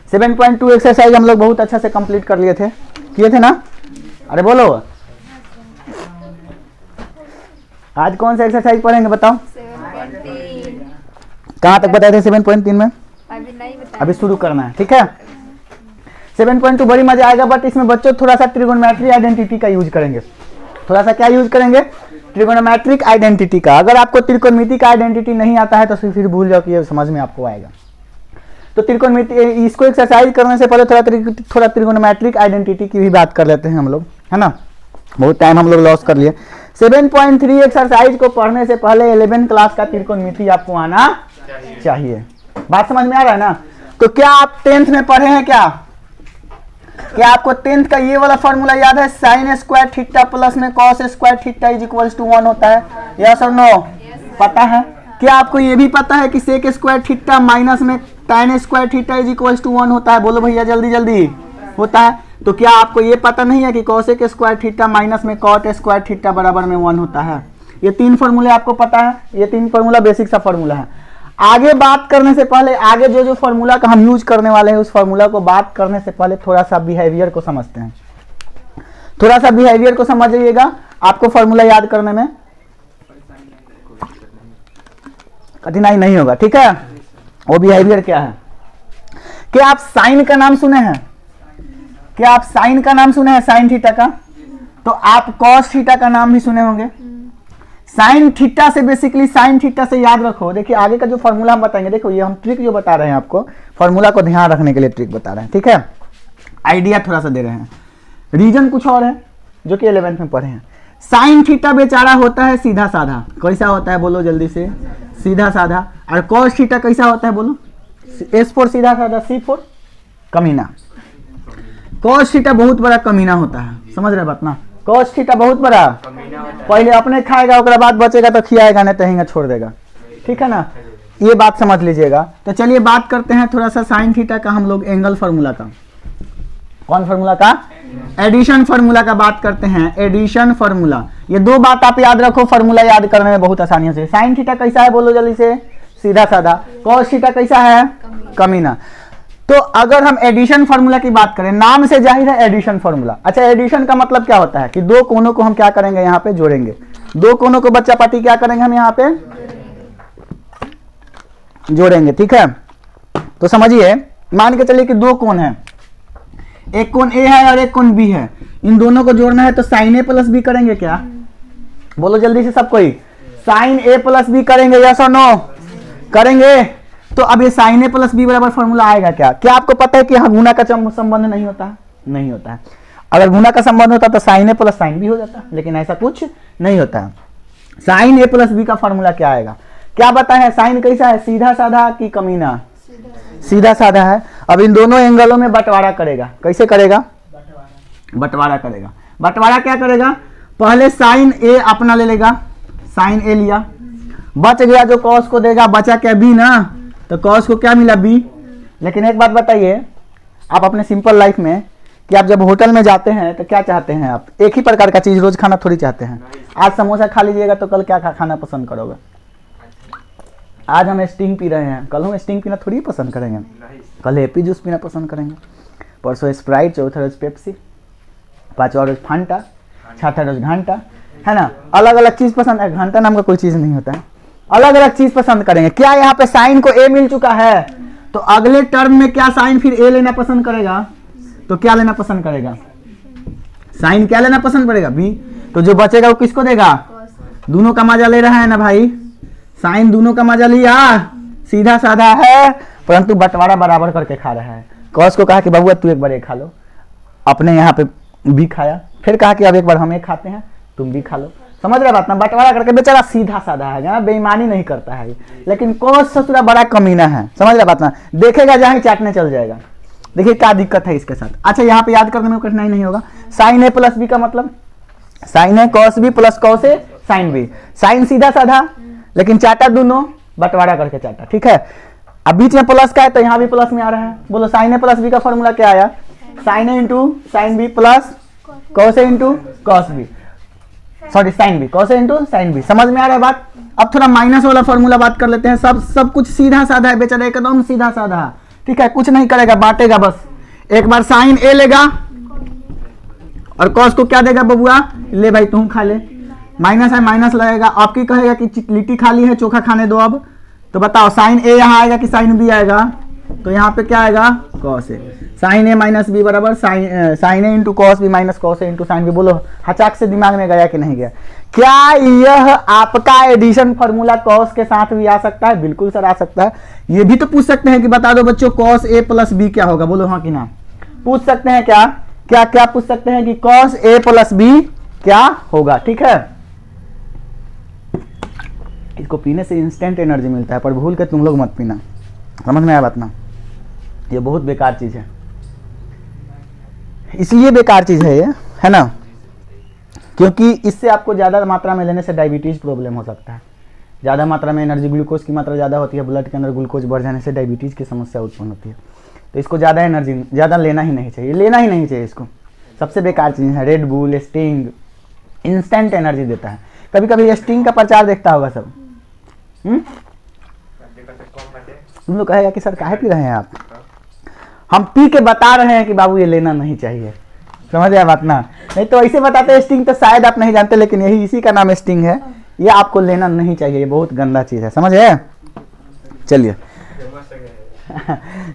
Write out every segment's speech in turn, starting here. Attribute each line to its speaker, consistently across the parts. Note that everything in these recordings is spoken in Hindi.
Speaker 1: 7.2 एक्सरसाइज हम लोग बहुत अच्छा से कंप्लीट कर लिए थे, किए थे ना? अरे बोलो, आज कौन सा एक्सरसाइज पढ़ेंगे बताओ?
Speaker 2: 7.3
Speaker 1: कहाँ तक बताए थे 7.3 में?
Speaker 2: अभी नहीं बताया।
Speaker 1: अभी शुरू करना है, ठीक है। 7.2 बड़ी मजा आएगा, बट इसमें बच्चों थोड़ा सा ट्रिगोनोमेट्री आइडेंटिटी का यूज करेंगे। थोड़ा सा क्या यूज करेंगे? ट्रिगोनोमेट्रिक आइडेंटिटी का। अगर आपको त्रिकोणमिति का आइडेंटिटी नहीं आता है तो फिर भूल जाओ कि ये समझ में आपको आएगा। तो त्रिकोणमिति, इसको एक्सरसाइज करने से पहले थोड़ा त्रिकोणोमेट्रिक आइडेंटिटी की भी बात कर लेते हैं हम लोग, है ना? बहुत टाइम हम लोग लॉस कर लिए। 7.3 एक्सरसाइज को पढ़ने से पहले 11 क्लास का त्रिकोणमिति आपको आना चाहिए। बात समझ में आ रहा है ना? तो क्या आप 10th में पढ़े हैं क्या आपको 10th का ये वाला फॉर्मूला याद है? साइन स्क्वायर थीटा प्लस में cos square theta is equals to 1 होता है, यस और नो? पता है? क्या आपको ये भी पता है कि सेक स्क्वायर थीटा माइनस में tan square theta is equals to 1 होता है? बोलो भैया जल्दी जल्दी। होता है। तो क्या आपको ये पता नहीं है कि कॉसेक स्क्वायर थीटा माइनस में कॉट स्क्वायर थीटा बराबर में 1 होता है? ये 3 फॉर्मूले आपको पता है। ये 3 फॉर्मूला बेसिक सा फॉर्मूला है। आगे बात करने से पहले, आगे जो फॉर्मूला का हम यूज करने वाले हैं, उस फॉर्मूला को बात करने से पहले थोड़ा सा बिहेवियर को समझते हैं। थोड़ा सा बिहेवियर को समझिएगा, आपको फॉर्मूला याद करने में कठिनाई नहीं होगा, ठीक है? वो बिहेवियर क्या है? क्या आप साइन का नाम सुने हैं? क्या आप साइन का नाम सुने हैं? साइन थीटा का। तो आप कॉस थीटा का नाम भी सुने होंगे। साइन थीटा से बेसिकली, साइन थीटा से याद रखो। देखिए आगे का जो फॉर्मूला हम बताएंगे, देखो ये हम ट्रिक जो बता रहे हैं आपको, फॉर्मूला को ध्यान रखने के लिए ट्रिक बता रहे हैं, ठीक है? आइडिया थोड़ा सा दे रहे हैं। रीजन कुछ और है जो कि 11th में पढ़े हैं। साइन थीटा बेचारा होता है सीधा साधा। कैसा होता है बोलो जल्दी से? सीधा साधा। और कॉस थीटा कैसा होता है बोलो? S4 सीधा साधा, C4 कमीना। कॉस थीटा बहुत बड़ा कमीना होता है, समझ रहे बात ना? कॉस थीटा बहुत बड़ा, पहले अपने खाएगा, उसके बाद बचेगा तो खिलाएगा, नहीं तो छोड़ देगा, ठीक है ना? ये बात समझ लीजिएगा। तो चलिए बात करते हैं थोड़ा सा साइन थीटा का हम लोग एंगल फार्मूला का। कौन फार्मूला का? एडिशन फार्मूला का बात करते हैं। एडिशन फार्मूला, ये 2 बात आप याद रखो, फार्मूला याद करने में बहुत आसानी से। साइन थीटा कैसा है बोलो जल्दी से? सीधा साधा। कॉस थीटा कैसा है? कमीना। तो अगर हम एडिशन फार्मूला की बात करें, नाम से जाहिर है एडिशन फार्मूला। अच्छा, एडिशन का मतलब क्या होता है? कि 2 कोनों को हम क्या करेंगे? यहाँ पे जोड़ेंगे। 2 कोनों को बच्चा पार्टी क्या करेंगे? हम यहाँ पे जोड़ेंगे, ठीक है? तो समझिए, मान के चलिए कि 2 कोण है, एक कोण ए है और एक कोण बी है। इन दोनों को जोड़ना है तो साइन ए प्लस बी करेंगे क्या? बोलो जल्दी से सब कोई। साइन ए प्लस बी करेंगे, यस और नो? करेंगे। तो अब ये साइन ए प्लस बी बराबर फॉर्मूला आएगा क्या? क्या आपको पता है कि यहाँ गुना का संबंध नहीं होता है? नहीं होता है। अगर गुना का संबंध होता तो साइन ए प्लस साइन बी हो जाता, लेकिन ऐसा कुछ नहीं होता है। साइन ए प्लस बी का फॉर्मूला क्या आएगा? क्या बताएं? साइन कैसा है? सीधा साधा कि कमीना? सीधा साधा है। अब इन दोनों एंगलों में बंटवारा करेगा। कैसे करेगा? बंटवारा करेगा। बंटवारा क्या करेगा? पहले साइन ए अपना ले लेगा, साइन ए लिया, बच गया जो कॉस को देगा, बचा क्या? बी ना। तो कॉस को क्या मिला? बी। लेकिन एक बात बताइए, आप अपने सिंपल लाइफ में कि आप जब होटल में जाते हैं तो क्या चाहते हैं? आप एक ही प्रकार का चीज रोज खाना थोड़ी चाहते हैं। आज समोसा खा लीजिएगा तो कल क्या खाना पसंद करोगे? आज हम स्टिंग पी रहे हैं, कल हम स्टिंग पीना थोड़ी पसंद करेंगे। कल हैप्पी जूस पीना पसंद करेंगे, परसों स्प्राइट, चौथा रोज पेप्सी, पांचवा रोज फांटा, छठा रोज घंटा, है ना? अलग अलग चीज पसंद है। घंटा नाम का कोई चीज नहीं होता है। अलग अलग चीज पसंद करेंगे। क्या यहाँ पे साइन को ए मिल चुका है? तो अगले टर्म में क्या साइन फिर ए लेना पसंद करेगा? तो क्या लेना पसंद करेगा? साइन क्या लेना पसंद करेगा? बी। तो जो बचेगा वो किसको देगा? दोनों का मजा ले रहा है ना भाई? साइन दोनों का मजा लिया, सीधा साधा है, परंतु बंटवारा बराबर करके खा रहा है। कॉस को कहा कि बबुआ तू एक बार एक खा लो, अपने यहाँ पे भी खाया, फिर कहा कि अब एक बार हम एक खाते हैं, तुम भी खा लो। समझ रहे बात ना? बंटवारा करके बेचारा सीधा साधा है, जहाँ बेईमानी नहीं करता है। लेकिन कॉस ससुरा बड़ा कमीना है। समझ रहे बात ना? देखेगा जहाँ चाटने चल जाएगा। देखिए क्या दिक्कत है इसके साथ। अच्छा, यहाँ पे याद करने में कठिनाई नहीं होगा। साइन ए प्लस बी का मतलब साइन ए कॉस बी प्लस कॉस ए साइन बी। साइन सीधा साधा, लेकिन चाटा दोनों बंटवारा करके चाटा, ठीक है? अब बीच में प्लस का है तो यहाँ भी प्लस में आ रहा है। बोलो साइन ए प्लस बी का फॉर्मूला क्या आया? साइन ए into sine B plus cos ए into cos B, sorry sine B, cos ए इंटू साइन बी। समझ में आ रहा है बात? अब थोड़ा माइनस वाला फॉर्मूला बात कर लेते हैं। सब कुछ सीधा साधा है बेचारा, एकदम सीधा साधा, ठीक है, कुछ नहीं करेगा, बांटेगा बस। एक बार साइन ए लेगा और कॉस को क्या देगा बबुआ, ले भाई तुम खा ले, माइनस है माइनस लगेगा, आपकी कहेगा कि लिट्टी खाली है चोखा खाने दो। अब तो बताओ साइन ए यहाँ आएगा कि साइन बी आएगा, तो यहाँ पे क्या आएगा कॉस ए, साइन ए माइनस बी बराबर साइन ए into cos B minus cos ए इंटू साइन बी। बोलो हचाक से दिमाग में गया कि नहीं गया? क्या यह आपका एडिशन फॉर्मूला कॉस के साथ भी आ सकता है? बिल्कुल सर आ सकता है। ये भी तो पूछ सकते हैं कि बता दो बच्चों कॉस ए प्लस बी क्या होगा, बोलो हाँ कि ना? पूछ सकते हैं क्या क्या क्या पूछ सकते हैं कि कॉस ए प्लस बी क्या होगा, ठीक है। इसको पीने से इंस्टेंट एनर्जी मिलता है, पर भूल के तुम लोग मत पीना, समझ में आया बात ना? ये बहुत बेकार चीज है, इसलिए बेकार चीज है ये, है ना, क्योंकि इससे आपको ज्यादा मात्रा में लेने से डायबिटीज प्रॉब्लम हो सकता है। ज्यादा मात्रा में एनर्जी, ग्लूकोज की मात्रा ज्यादा होती है, ब्लड के अंदर ग्लूकोज बढ़ जाने से डायबिटीज की समस्या उत्पन्न होती है। तो इसको ज्यादा एनर्जी ज्यादा लेना ही नहीं चाहिए, लेना ही नहीं चाहिए इसको। सबसे बेकार चीज है red bull, sting, instant energy देता है। कभी कभी स्टिंग का प्रचार देखता होगा सब, तुम लोग कहेगा कि सर काहे पी रहे हैं आप? हम पी के बता रहे हैं कि बाबू ये लेना नहीं चाहिए, समझ आया बात ना? नहीं तो ऐसे बताते स्टिंग तो शायद आप नहीं जानते, लेकिन यही इसी का नाम स्टिंग है। ये आपको लेना नहीं चाहिए, ये बहुत गंदा चीज है, समझ है? चलिए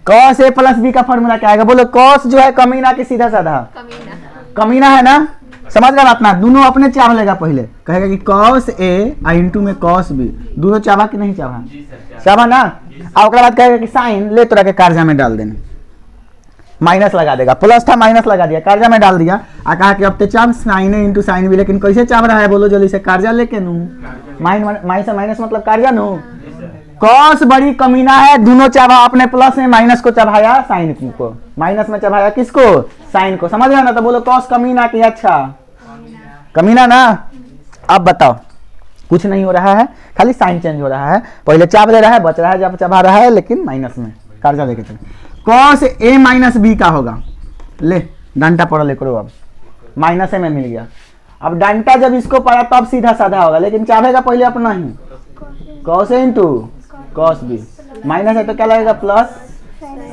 Speaker 1: कॉस ए प्लस बी का फॉर्मूला क्या आएगा? बोलो कॉस जो है कमीना की सीधा साधा कमीना है ना, समझ रहे बात ना? दोनों अपने चाह लेगा, पहले कहेगा कि कॉस ए इंटू में कॉस बी, दोनों चाहा कि नहीं चाहा? चाहा ना। और उसके बाद कहेगा कि साइन ले तोरा के कार्जा में डाल देने, माइनस लगा देगा, प्लस था माइनस लगा दिया, कार्जा में डाल दिया, और कहा कि अब तो चाह साइन ए इंटू साइन बी, लेकिन कैसे चाह रहा है बोलो जल्दी से? कार्जा लेके नू, माइनस माइनस मतलब कार्जा नू। कॉस बड़ी कमीना है, दोनों चाहा अपने प्लस में, माइनस को चढ़ाया साइन को, माइनस में चढ़ाया किसको? साइन को, समझ रहे ना? तो बोलो कॉस कमीना की, अच्छा कमीना ना। अब बताओ कुछ नहीं हो रहा है, खाली साइन चेंज हो रहा है, पहले चाप ले रहा है, बच रहा है, जब चबा रहा है, लेकिन माइनस में कर्जा लेके चले। कॉस ए माइनस बी का होगा, ले डंटा पढ़ ले करो, अब माइनस ए में मिल गया। अब डंटा जब इसको पढ़ा तब सीधा साधा होगा, लेकिन चाहेगा पहले अपना ही, cos A into cos B, minus है तो क्या लगेगा प्लस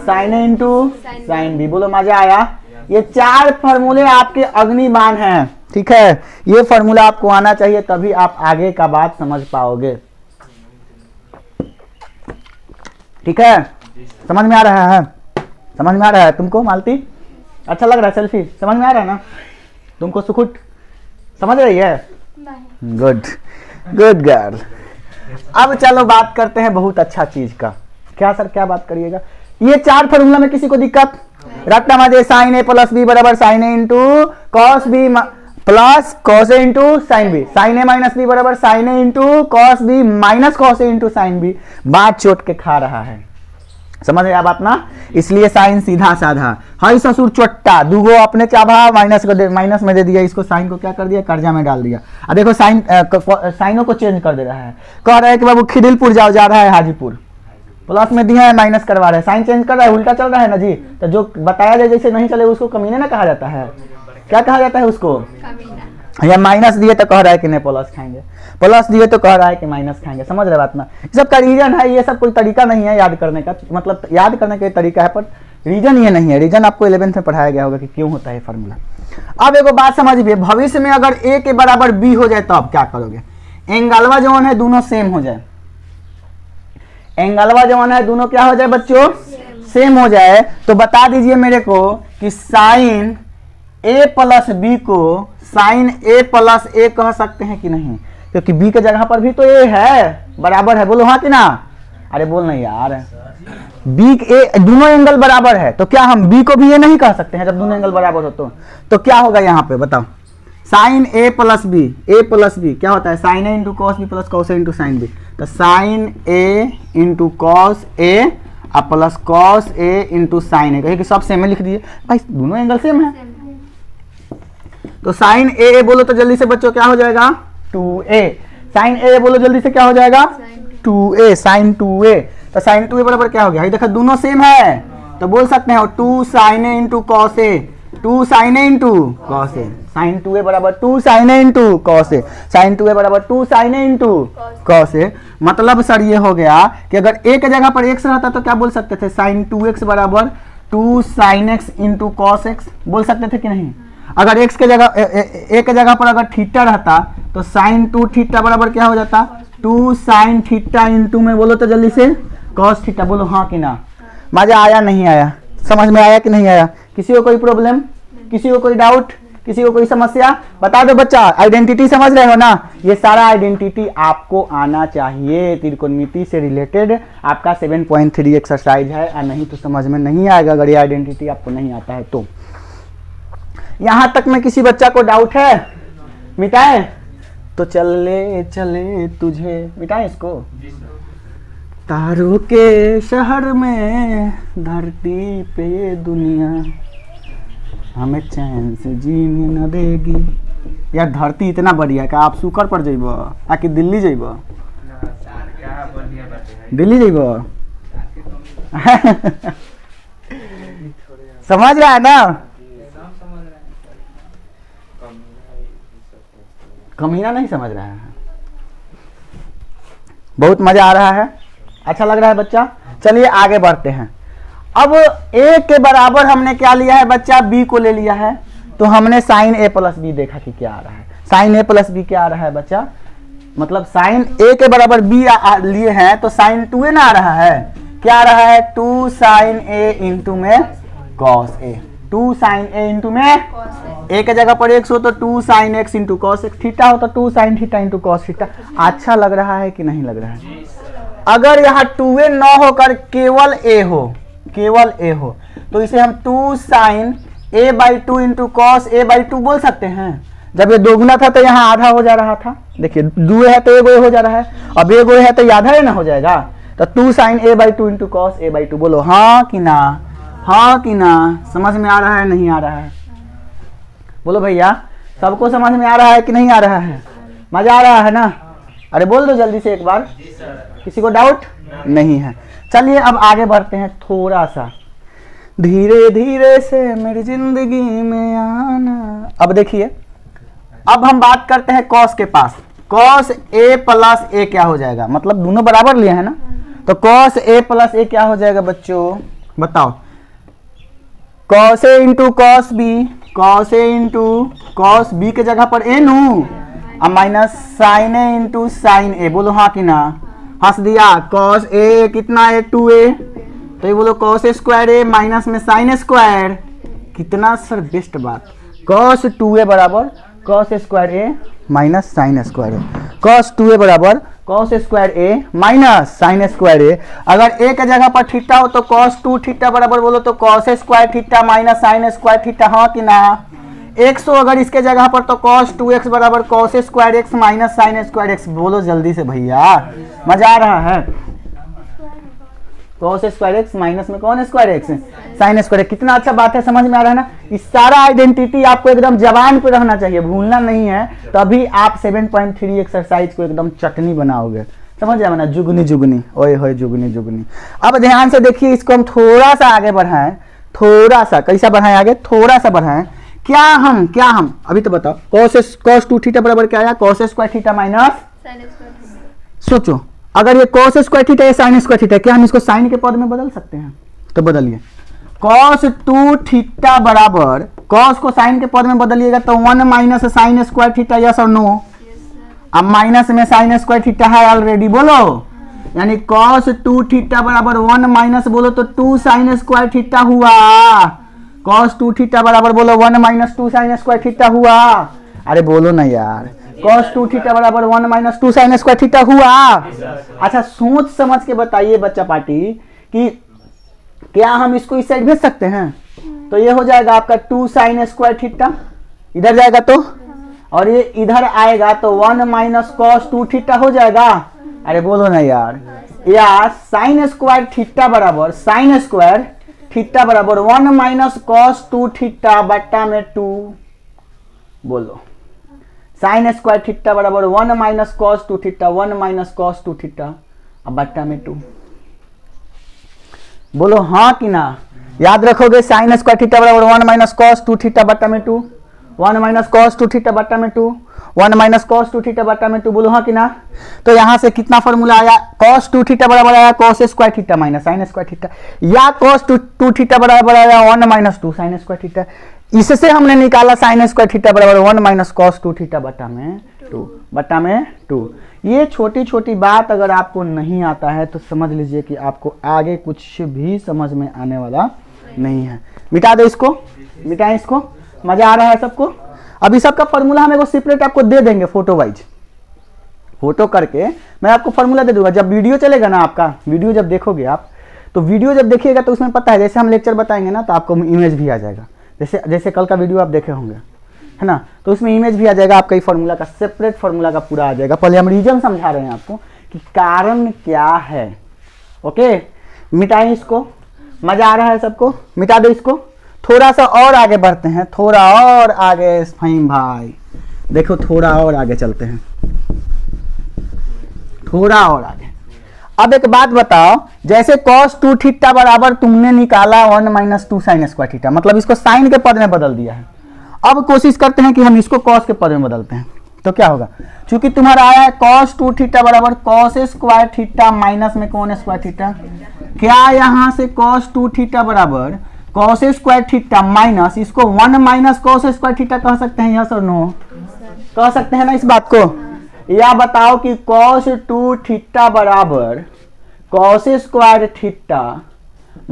Speaker 1: साइन ए इंटू साइन बी। बोलो मजा आया? ये चार फॉर्मूले आपके अग्निबाण हैं, ठीक है। ये फॉर्मूला आपको आना चाहिए, तभी आप आगे का बात समझ पाओगे, ठीक है। समझ में आ रहा है? समझ में आ रहा है तुमको मालती? अच्छा लग रहा है सेल्फी? समझ में आ रहा है ना तुमको? सुखुट समझ रही है? Good good girl. अब चलो बात करते हैं बहुत अच्छा चीज का। क्या सर क्या बात करिएगा? ये चार फॉर्मूला में किसी को दिक्कत? रट्टा माजे साइन ए प्लस बी बराबर साइन ए into cos B plus cos ए इंटू साइन बी, साइन ए माइनस बी बराबर साइन ए into cos B minus cos ए इंटू साइन बी। बात चोट के खा रहा है, समझ रहे बात ना? इसलिए साइन सीधा साधा, हाई ससुर चोट्टा, दूगो अपने चाभा माइनस में दे दिया, इसको साइन को क्या कर दिया? कर्जा में डाल दिया। अब देखो साइनों को चेंज कर दे रहा है, कह रहा है कि बाबू खिदिलपुर जाओ, जा रहा है हाजीपुर, प्लस में दिया है माइनस करवा रहे हैं, साइन चेंज कर रहा है, उल्टा चल रहा है ना जी। तो जो बताया जाए जैसे नहीं चले उसको कमीने ना कहा जाता है, क्या कहा जाता है उसको? या माइनस दिए तो कह रहा है कि नहीं प्लस खाएंगे, प्लस दिए तो कह रहा है कि माइनस खाएंगे। समझ रहे बात ना? ये सब का रीजन है, ये सब कोई तरीका नहीं है याद करने का, मतलब याद करने का तरीका है, पर रीजन ये नहीं है। रीजन आपको 11th में पढ़ाया गया होगा कि क्यों होता है फॉर्मूला। अब एगो बात समझिए, भविष्य में अगर ए के बराबर बी हो जाए तो आप क्या करोगे? एंगलवा जवन है दोनों सेम हो जाए, एंगलवा जवन है दोनों क्या हो जाए बच्चों? सेम हो जाए, तो बता दीजिए मेरे को कि साइन ए प्लस बी को साइन ए प्लस ए कह सकते हैं कि नहीं? क्योंकि बी के जगह पर भी तो ए है, बराबर है, बोलो हाँ कि ना? अरे बोल नहीं यार, बी ए दोनों एंगल बराबर है, तो क्या हम बी को भी ए नहीं कह सकते हैं? जब दोनों एंगल बराबर हो तो क्या होगा यहाँ पे बताओ? साइन ए प्लस बी क्या होता है? साइन ए into cos B plus cos ए इंटू साइन बी। तो sine A into cos A और plus cos A into sine A, कहे कि सब सेम है, लिख दीजिए भाई, दोनों एंगल सेम है। तो साइन ए बोलो तो जल्दी से बच्चों क्या हो जाएगा? 2a। साइन ए बोलो जल्दी से क्या हो जाएगा? 2a, sign 2a। तो साइन 2a बराबर क्या हो गया? देखो दोनों सेम है, तो बोल सकते हैं 2 sine A into cos A 2 sin a into cos A, sine 2a बराबर 2 sin a into cos A, sine 2a बराबर 2 sin a into cos a. मतलब सर ये हो गया कि अगर a के जगह पर x रहता तो क्या बोल सकते थे, sin 2x बराबर 2 sin x into cos x बोल सकते थे कि नहीं। अगर x के जगह a के जगह पर अगर थीटा रहता तो sin 2 थीटा बराबर क्या हो जाता, 2 sin थीटा इंटू में बोलो तो जल्दी से कॉस थीटा। बोलो हाँ कि ना। मजा आया नहीं आया, समझ में आया कि नहीं आया? किसी को कोई प्रॉब्लम, किसी को कोई डाउट, किसी को कोई समस्या? बता दो बच्चा, आइडेंटिटी समझ रहे हो ना? ये सारा आइडेंटिटी आपको आना चाहिए, त्रिकोणमिति से रिलेटेड आपका 7.3 एक्सरसाइज है, और नहीं तो समझ में नहीं आएगा अगर ये आइडेंटिटी आपको नहीं आता है तो। यहां तक में किसी बच्चा को डाउट है? मिटाए तो चले चले तुझे, मिटाए इसको। तारों के शहर में धरती पे ये दुनिया हमें चैन से जीने न देगी। यार धरती इतना बढ़िया कि आप शुक्र पर जइब आकि दिल्ली जइब, दिल्ली जइब समझ रहा है ना? कमीना नहीं समझ रहा है। बहुत मजा आ रहा है, अच्छा लग रहा है बच्चा। चलिए आगे बढ़ते हैं। अब a के बराबर हमने क्या लिया है बच्चा, b को ले लिया है, तो हमने साइन a प्लस बी देखा कि क्या आ रहा है। साइन a प्लस बी क्या आ रहा है बच्चा, मतलब साइन a के बराबर b लिए हैं तो साइन 2a ना आ रहा है, क्या आ रहा है, 2 साइन a इंटू में cos a, 2 sine a into में a के जगह पर x हो तो 2 sine x into cos x, theta हो तो 2 sine theta into cos theta. अच्छा लग रहा है कि नहीं लग रहा है? अगर यहाँ 2a न होकर केवल a हो, केवल a हो, तो इसे हम 2 sine a by 2 into cos a by 2 बोल सकते हैं। जब ये दोगुना था तो यहाँ आधा हो जा रहा था, देखिए 2 है तो एगो हो जा रहा है, अब एगो है तो आधा है ना हो जाएगा, तो 2 sine a by 2 into cos a by 2। बोलो हाँ कि ना, हाँ कि ना? समझ में आ रहा है नहीं आ रहा है? बोलो भैया, सबको समझ में आ रहा है कि नहीं आ रहा है? मजा आ रहा है ना? अरे बोल दो जल्दी से एक बार, किसी को डाउट नहीं है। चलिए अब आगे बढ़ते हैं थोड़ा सा, धीरे धीरे से मेरी जिंदगी में आना। अब देखिए, अब हम बात करते हैं कॉस के पास। कॉस a प्लस a क्या हो जाएगा, मतलब दोनों बराबर लिए हैं ना, तो कॉस a प्लस a क्या हो जाएगा बच्चों, बताओ। Cos a into cos b, cos a into cos b के जगह पर a नू, अब minus sine a into sine a। बोलो हाँ कि ना? हंस दिया। कॉस a कितना है, 2a, तो ये बोलो कॉस स्क्वायर a माइनस में साइन स्क्वायर। कितना सर बेस्ट बात, कॉस 2a बराबर cos square a minus sine square a, cos 2a बराबर cos square a minus sine square a। अगर a के जगह पर थीटा हो तो कॉस 2 थीटा बराबर बोलो तो cos square theta minus sine square theta, हाँ कि ना? x हो अगर इसके जगह पर तो cos 2x बराबर cos square x minus sine square x। बोलो जल्दी से भैया, मजा आ रहा है? cos स्क्वायर x माइनस में कौन स्क्वायर x, साइन स्क्वायर। कितना अच्छा बात है, समझ में आ रहा है ना? इस सारा आइडेंटिटी आपको एकदम जबान पे रहना चाहिए, भूलना नहीं है, तभी आप 7.3 एक्सरसाइज को एकदम चटनी बनाओगे। समझ जाए ना, जुगनी जुगनी, ओए होए जुगनी जुगनी। अब ध्यान से देखिए, इसको हम थोड़ा सा आगे बढ़ाएं, थोड़ा सा, कैसा बढ़ाएं आगे, थोड़ा सा बढ़ाएं। क्या हम अभी तो बताओ, cos 2 थीटा बराबर क्या आया, cos square theta minus
Speaker 2: sine square.
Speaker 1: सोचो, अगर ये cos स्क्वायर थीटा या साइन स्क्वायर थीटा, क्या हम इसको साइन के पद में बदल सकते हैं? तो बदलिए, cos 2 थीटा बराबर, cos को साइन के पद में बदलिएगा तो 1 minus sine square theta, yes और नो? अब माइनस में साइन स्क्वायर थीटा है ऑलरेडी, बोलो, यानी cos 2 थीटा बराबर 1 माइनस बोलो तो 2 साइन स्क्वायर थीटा हुआ। cos 2 थीटा बराबर बोलो 1 माइनस 2 साइन स्क्वायर थीटा हुआ। अरे बोलो ना यार, cos 2 थीटा बराबर 1 माइनस 2 साइन स्क्वायर थीटा हुआ। अच्छा सोच समझ के बताइए बच्चा पार्टी कि क्या हम इसको इस साइड भेज सकते हैं? तो ये हो जाएगा आपका 2 साइन स्क्वायर थीटा, इधर जाएगा तो, और ये इधर आएगा तो 1 माइनस cos 2 थीटा हो जाएगा। अरे बोलो ना यार, या साइन स्क्वायर थीटा बराबर साइन स्क्वायर थीटा बराबर 1 माइनस cos 2 थीटा बट्टा में 2। बोलो, साइन स्क्वायर थीटा बराबर 1 minus cos 2 theta, 1 minus cos 2 theta अब बट्टा में 2। बोलो हाँ कि ना? याद रखोगे साइन स्क्वायर थीटा बराबर 1 माइनस कॉस 2 थीटा बट्टा में 2, 1 माइनस कॉस 2 थीटा बट्टा में 2, 1 माइनस कॉस 2 थीटा बट्टा में 2, बोलो हाँ कि ना। तो यहाँ से कितना फॉर्मूला आया, कॉस 2 थीटा बराबर आया cos square theta minus sine square theta, या कॉस 2 थीटा बराबर आया 1 माइनस 2 साइन स्क्वायर थीटा। इससे हमने निकाला साइन स्क्वायर थीटा बराबर 1 माइनस कॉस 2 थीटा बट्टा में 2 बट्टा में 2। ये छोटी छोटी बात अगर आपको नहीं आता है तो समझ लीजिए कि आपको आगे कुछ भी समझ में आने वाला नहीं है। मिटा दो इसको, मिटाएं इसको। मजा आ रहा है सबको। अभी सबका फॉर्मूला हम एगो सेपरेट आपको दे देंगे फोटो वाइज, फोटो करके मैं आपको फॉर्मूला दे दूंगा। जब वीडियो चलेगा ना आपका, वीडियो जब देखोगे आप, तो वीडियो जब देखिएगा तो उसमें पता है जैसे हम लेक्चर बताएंगे ना तो आपको इमेज भी आ जाएगा। जैसे जैसे कल का वीडियो आप देखे होंगे है ना, तो उसमें इमेज भी आ जाएगा आपका, ये फॉर्मूला का सेपरेट फॉर्मूला का पूरा आ जाएगा। पहले हम रीजन समझा रहे हैं आपको कि कारण क्या है। ओके, मिटाएं इसको। मजा आ रहा है सबको, मिटा दो इसको। थोड़ा सा और आगे बढ़ते हैं, थोड़ा और आगे फहीम भाई, देखो थोड़ा और आगे चलते हैं, थोड़ा और आगे। अब एक बात बताओ, जैसे cos 2 थीटा बराबर तुमने निकाला 1 माइनस 2 साइन स्क्वायर थीटा, मतलब इसको साइन के पद में बदल दिया है। अब कोशिश करते हैं कि हम इसको cos के पद में बदलते हैं, तो क्या होगा। चूंकि तुम्हारा आया है cos 2 थीटा बराबर cos स्क्वायर थीटा माइनस में कौन स्क्वायर थीटा, क्या यहाँ से cos 2 थीटा बराबर cos स्क्वायर थीटा माइनस इसको 1 माइनस cos स्क्वायर थीटा कह सकते हैं, यस और नो, कह सकते हैं ना इस बात को। या बताओ कि cos 2 थीटा बराबर cos square theta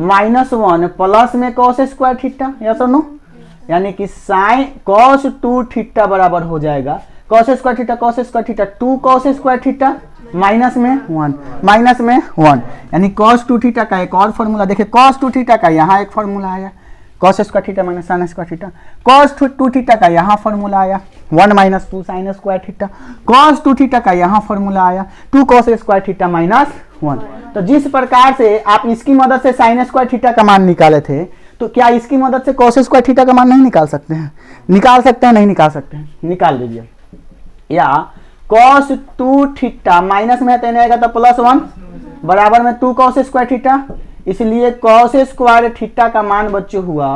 Speaker 1: minus 1 plus में cos स्क्वायर थीटा, यस और नो। यानी कि साइन cos 2 थीटा बराबर हो जाएगा cos square theta 2 cos square theta minus में 1, माइनस में 1, यानी cos 2 थीटा का एक और फॉर्मूला। देखिए cos 2 थीटा का यहाँ एक फॉर्मूला आया cos square theta minus sine square theta, cos 2 theta का यहाँ फॉर्मूला आया 1 minus 2 sign square theta, cos 2 theta का यहाँ फॉर्मूला आया 2 cos स्क्वायर थीटा माइनस 1। तो जिस प्रकार से आप इसकी मदद से साइन स्क्वायर थीटा का मान निकाले थे, तो क्या इसकी मदद से cos स्क्वायर थीटा का मान नहीं निकाल सकते हैं? निकाल सकते हैं, नहीं निकाल सकते हैं, निकाल दीजिए। या cos 2 थीटा माइनस में है आएगा तो प्लस 1 बराबर में 2 cos स्क्वायर थीटा, इसलिए cos स्क्वायर थीटा का मान बच्चों हुआ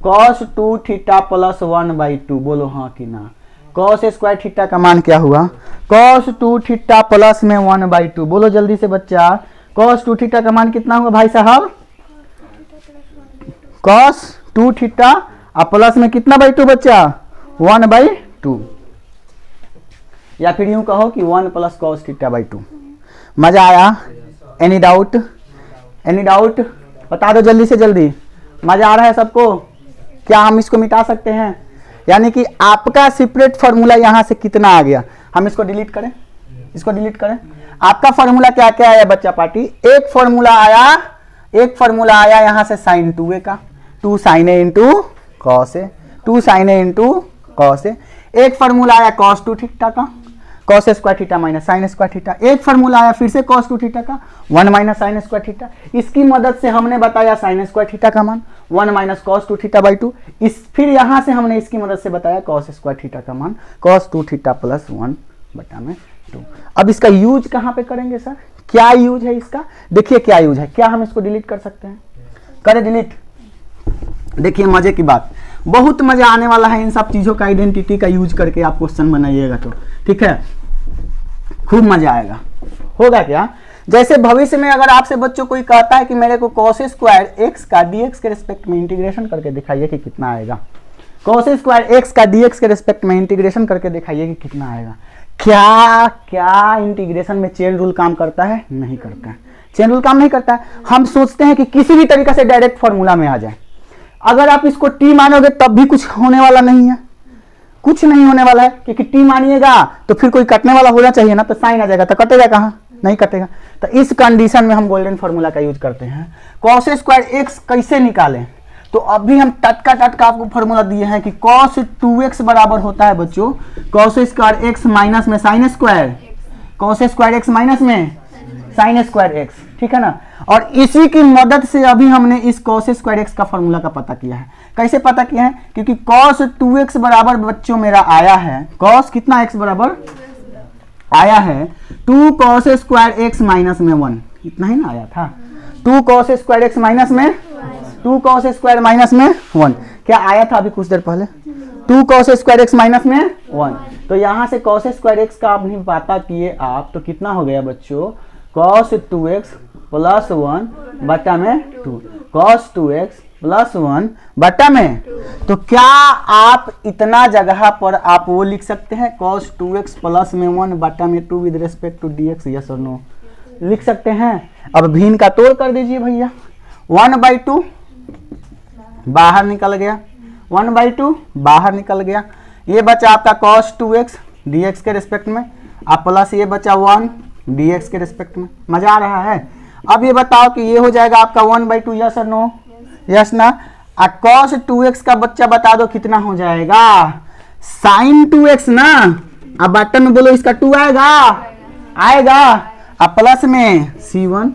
Speaker 1: cos 2 थीटा प्लस 1/2। बोलो हाँ कि ना। cos स्क्वायर थीटा का मान क्या हुआ, cos 2 थीटा प्लस में 1/2। बोलो जल्दी से बच्चा, cos 2 थीटा का मान कितना हुआ भाई साहब, cos 2 थीटा और प्लस में कितना बाई 2 बच्चा, 1/2, या फिर यूं कहो कि 1 प्लस cos थीटा बाई 2। मजा आया? एनी डाउट, एनी डाउट, बता दो जल्दी से जल्दी। मजा आ रहा है सबको? क्या हम इसको मिटा सकते हैं? यानी कि आपका सेपरेट फॉर्मूला यहाँ से कितना आ गया, हम इसको डिलीट करें, इसको डिलीट करें। आपका फॉर्मूला क्या क्या आया बच्चा पार्टी? एक फॉर्मूला आया यहाँ से साइन 2a का, 2 sin a into cos A, 2 sin a into cos A. एक फॉर्मूला आया cos 2 थीटा का, cos square theta minus sine square theta. एक फॉर्मूला आया फिर से cos 2 थीटा का, 1 माइनस साइन स्क्वायर थीटा। इसकी मदद से हमने बताया साइन स्क्वायर थीटा का मान 1 माइनस cos 2 थीटा बाई 2। फिर यहाँ से हमने इसकी मदद से बताया cos स्क्वायर थीटा का मान cos 2 थीटा प्लस 1/2। अब इसका यूज कहाँ पे करेंगे सर? क्या यूज है इसका? देखिए क्या यूज है। क्या हम इसको डिलीट कर सकते हैं? करें डिलीट। देखिए मजे की बात, बहुत मजा आने वाला है इन सब चीजों का आइडेंटिटी का यूज करके आप क्वेश्चन बनाइएगा तो, ठीक है, खूब मजा आएगा। होगा क्या? जैसे भविष्य में अगर आपसे बच्चों कोई कहता है कि मेरे को cos स्क्वायर x का dx के रिस्पेक्ट में इंटीग्रेशन करके दिखाइए कि कितना आएगा, cos स्क्वायर x का dx के रिस्पेक्ट में इंटीग्रेशन करके दिखाइए कि कितना आएगा। क्या क्या इंटीग्रेशन में चेन रूल काम करता है? नहीं करता है, चेन रूल काम नहीं करता है। हम सोचते हैं कि किसी भी तरीका से डायरेक्ट फॉर्मूला में आ जाए। अगर आप इसको t मानोगे तब भी कुछ होने वाला नहीं है, कुछ नहीं होने वाला है, क्योंकि t मानिएगा तो फिर कोई कटने वाला होना चाहिए ना, तो साइन आ जाएगा, तो कटेगा कहाँ? नहीं कटेगा। तो इस कंडीशन में हम गोल्डन फॉर्मूला का यूज करते हैं। cos स्क्वायर x कैसे निकालें? तो अभी हम टटका आपको फॉर्मूला दिए हैं कि cos 2x बराबर होता है बच्चों cos स्क्वायर x माइनस में sine square, cos square x minus में साइन स्क्वायर x, ठीक है ना। और इसी की मदद से अभी हमने इस cos स्क्वायर x का फॉर्मूला का पता किया है। कैसे पता किया है? क्योंकि cos 2x बराबर बच्चों मेरा आया है, cos कितना x बराबर आया है 2 cos स्क्वायर x माइनस में 1, इतना ही ना आया था, 2 cos स्क्वायर x माइनस में 2 cos स्क्वायर माइनस में 1, क्या आया था अभी कुछ देर पहले? 2 cos स्क्वायर एक्स माइनस में 1, तो यहाँ से cos स्क्वायर एक्स का आपने पता किए आप, तो कितना हो गया बच्चों? cos 2x प्लस 1 बटा में 2, cos 2x प्लस 1 बटा में, तो क्या आप इतना जगह पर आप वो लिख सकते हैं cos 2x प्लस में 1 बटा में 2 with respect to dx, yes और नो? लिख सकते हैं। अब भिन्न का तोड़ कर दीजिए भैया, 1/2 बाहर निकल गया, 1/2 बाहर निकल गया, ये बचा आपका cos 2x dx के रिस्पेक्ट में, आप प्लस ये बचा 1 dx के रिस्पेक्ट में। मजा आ रहा है? अब ये बताओ कि ये हो जाएगा आपका 1/2, यस और नो? यस ना? cos 2x का बच्चा बता दो कितना हो जाएगा? sin 2x ना, अब बटन में बोलो इसका 2 आएगा, आएगा, अब प्लस में c1,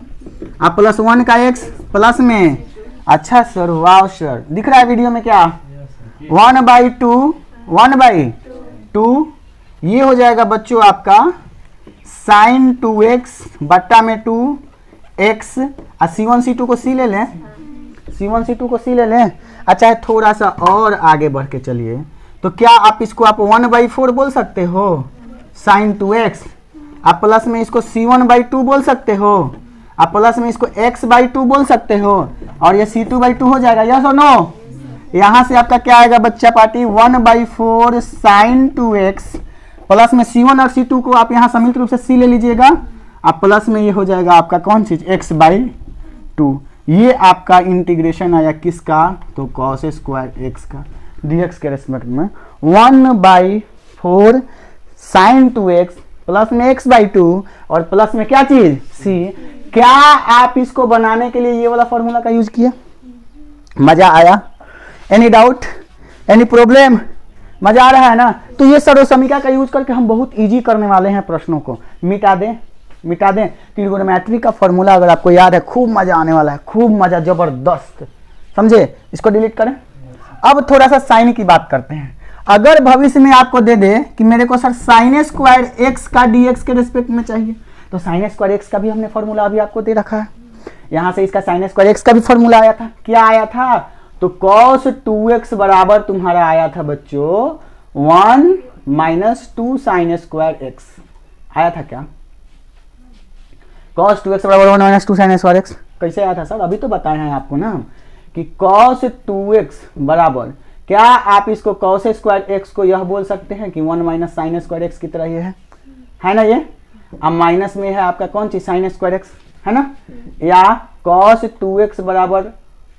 Speaker 1: अब प्लस 1 का x प्लस में, अच्छा सर, वाह सर, दिख रहा है वीडियो में क्या? 1/2 ये हो जाएगा बच्चों आपका sin 2x बट्टा में 2x, और c1 c2 को c ले लें, c1 c2 को c ले लें। अच्छा, थोड़ा सा और आगे बढ़ के चलिए, तो क्या आप इसको आप 1/4 बोल सकते हो sin 2x, आप प्लस में इसको c1/2 बोल सकते हो, आप प्लस में इसको x/2 बोल सकते हो, और ये c2/2 हो जाएगा, यस और नो? यहाँ से आपका क्या आएगा बच्चा पार्टी? 1/4 sin 2x प्लस में c1 और c2 को आप यहाँ सम्मिलित रूप से c ले लीजिएगा, आप प्लस में ये हो जाएगा आपका कौन चीज? x/2। ये आपका इंटीग्रेशन आया किसका? तो cos स्क्वायर x का dx के रेस्पेक्ट में 1/4 sin 2x प्लस में x/2 और प्लस में क्या चीज? c। क्या आप इसको बनाने के लिए ये वाला फॉर्मूला का यूज किया? मजा आया? Any doubt, any problem? मजा आ रहा है ना? तो ये सर्वसमीका का यूज करके हम बहुत इजी करने वाले हैं प्रश्नों को। मिटा दें ट्रिगोनोमेट्री का फॉर्मूला अगर आपको याद है, खूब मजा आने वाला है, खूब मजा, जबरदस्त, समझे? इसको डिलीट करें। अब थोड़ा सा साइन की बात करते हैं। अगर भविष्य में आपको दे दे कि मेरे को सर साइन स्क्वायर एक्स का dx के रिस्पेक्ट में चाहिए, तो साइन स्क्वायर एक्स का भी हमने फॉर्मूला अभी आपको दे रखा है। यहाँ से इसका साइन स्क्वायर एक्स का भी फॉर्मूला आया था, क्या आया था? तो cos 2x बराबर तुम्हारा आया था बच्चों 1 - 2 sin स्क्वायर x, आया था क्या? cos 2x बराबर 1 - 2 sin स्क्वायर x कैसे आया था सर? अभी तो बताए हैं आपको ना कि cos 2x बराबर, क्या आप इसको cos स्क्वायर x को यह बोल सकते हैं कि 1 - sin स्क्वायर x की तरह ये है ना? ये अब माइनस में है आपका कौन चीज? sin स्क्वायर x, है ना? या cos 2x बराबर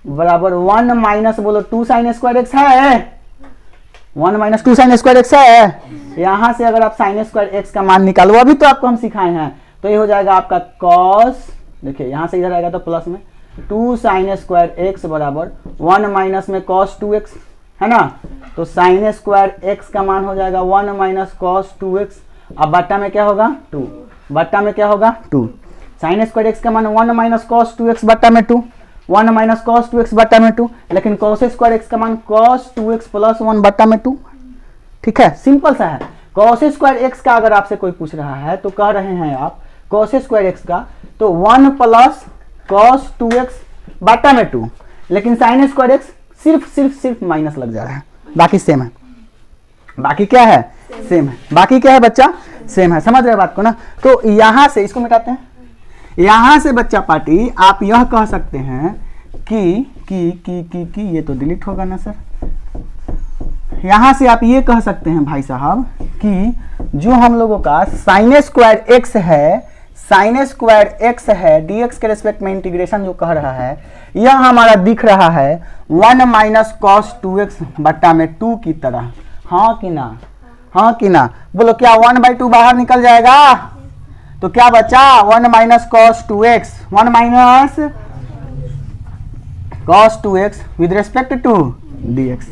Speaker 1: 1 - बोलो 2 sin स्क्वायर x है, 1 - 2 sin स्क्वायर x है। यहां से अगर आप sin स्क्वायर x का मान निकालो, अभी तो आपको हम सिखाए हैं, तो ये हो जाएगा आपका cos, देखिए यहां से इधर आएगा तो प्लस में 2 sin स्क्वायर x बराबर 1 माइनस में cos 2x, है ना? तो sin स्क्वायर x का मान हो जाएगा 1 - cos 2x, अब बट्टा में क्या होगा? 2, बट्टा में क्या होगा? 2। sin स्क्वायर x का मान 1 - cos 2x बट्टा में 2, 1 - cos 2x बट्टा में 2, लेकिन cos स्क्वायर x का मान cos 2x प्लस 1 बट्टा में 2। ठीक है, सिंपल सा है। cos स्क्वायर x का अगर आपसे कोई पूछ रहा है तो कह रहे हैं आप cos स्क्वायर x का, तो 1 प्लस cos 2x बट्टा में 2, लेकिन sin स्क्वायर x सिर्फ माइनस लग जा रहा है, बाकी सेम है। बाकी क्या है? सेम है। बाकी क्या है बच्चा? सेम है। समझ रहे बात को ना? तो यहां से इसको मिटाते हैं। यहां से बच्चा पार्टी आप यह कह सकते हैं कि ये तो डिलीट होगा ना सर। यहां से आप ये कह सकते हैं भाई साहब कि जो हम लोगों का साइन स्क्वायर एक्स है, साइन स्क्वायर एक्स है, dx के रेस्पेक्ट में इंटीग्रेशन जो कह रहा है, यह हमारा दिख रहा है 1 माइनस cos 2x बट्टा में 2 की तरह। हाँ कि ना? हाँ कि ना? बोलो, क्या 1/2 बाहर निकल जाएगा? तो क्या बचा? 1 minus cos 2x, 1 minus cos 2x with respect to dx।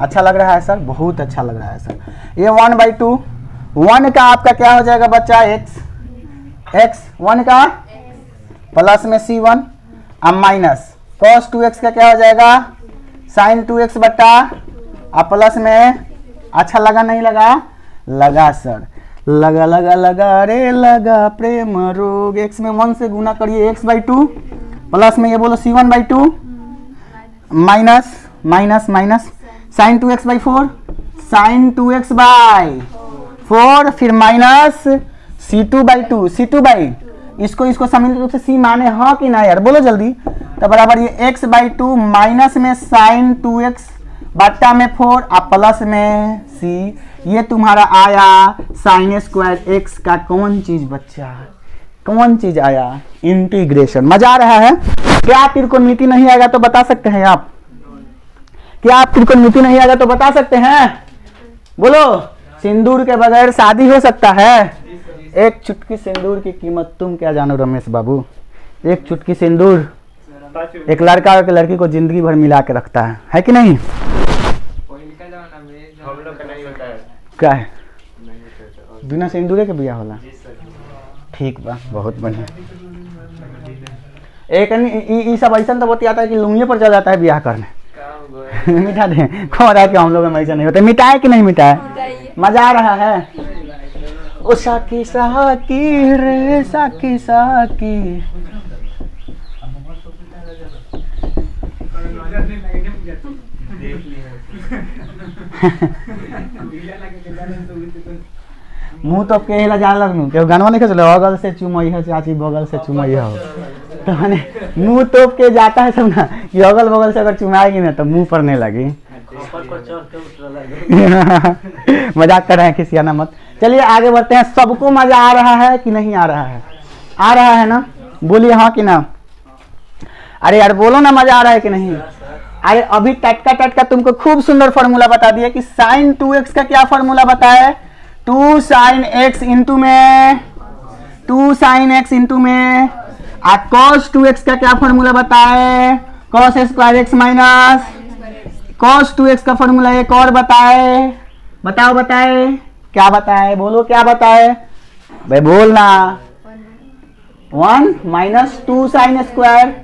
Speaker 1: अच्छा लग रहा है सर? बहुत अच्छा लग रहा है सर। ये 1/2, 1 का आपका क्या हो जाएगा बच्चा? x 1 का प्लस में c1, अब माइनस cos 2x का क्या हो जाएगा? sin 2x बट्टा, अब प्लस में, अच्छा लगा नहीं लगा? लगा सर, लगा रे लगा प्रेम रोग। x में 1 से गुना करिए x/2, प्लस में ये बोलो c1/2, minus minus minus sine 2x by 4, sine 2x by 4, फिर minus C2 by 2, C2 by इसको सामान्य रूप से C माने हाँ कि ना यार, बोलो जल्दी। तो बराबर ये x बाई 2 माइनस में साइन 2x बट्टा में 4 और प्लस में C, ये तुम्हारा आया साइन स्क्वायर x का कौन चीज बच्चा, कौन चीज आया, इंटीग्रेशन। मजा आ रहा है? क्या त्रिकोणमिति नहीं आएगा तो बता सकते हैं आप? क्या त्रिकोणमिति नहीं आएगा तो बता सकते हैं? बोलो। सिंदूर के बगैर शादी हो सकता है? एक चुटकी सिंदूर की कीमत तुम क्या जानो रमेश बाबू। एक चुटकी सिंदूर एक लड़का और एक लड़की को जिंदगी भर मिला के रखता है कि नहीं? क्या है? बिना सिंदूरे के बिया होला? ठीक बा, बहुत बढ़िया। एक ई सब ऐसा तो बतियाता है कि लुंगिए पर चल जाता है ब्याह करने। मिटा दे कौन रहा है कि हम लोग में ऐसा नहीं होता। मिटाए कि नहीं मिटाए? मजा आ रहा है? ओ साकी साकी रे साकी साकी। मुंह तो केला जान लगनू के गानवा नहीं चले बगल से चुमई है चाची बगल से चुमई हो, तो मैंने मुंह तोप के जाता है सब ना कि अगल बगल से अगर चुमाएगी ना तो मुंह पड़ने लगी। मजाक कर रहे हैं, खिसियाना मत। चलिए आगे बढ़ते हैं। सबको मजा आ रहा है कि नहीं आ रहा है? आ रहा है ना? बोलिए हाँ कि ना। अरे यार बोलो ना, मजा आ रहा है कि नहीं? अरे अभी टटका तुमको खूब सुंदर फॉर्मूला बता दिया कि साइन 2x का क्या फॉर्मूला बताए? 2 साइन x इंटू में 2 साइन x इंटू में cos 2x का क्या फॉर्मूला बताए? cos square x minus cos 2x का फॉर्मूला एक और बताए। बताए क्या बताए? बोलो क्या बताए भाई, बोलना। 1 माइनस 2 साइन स्क्वायर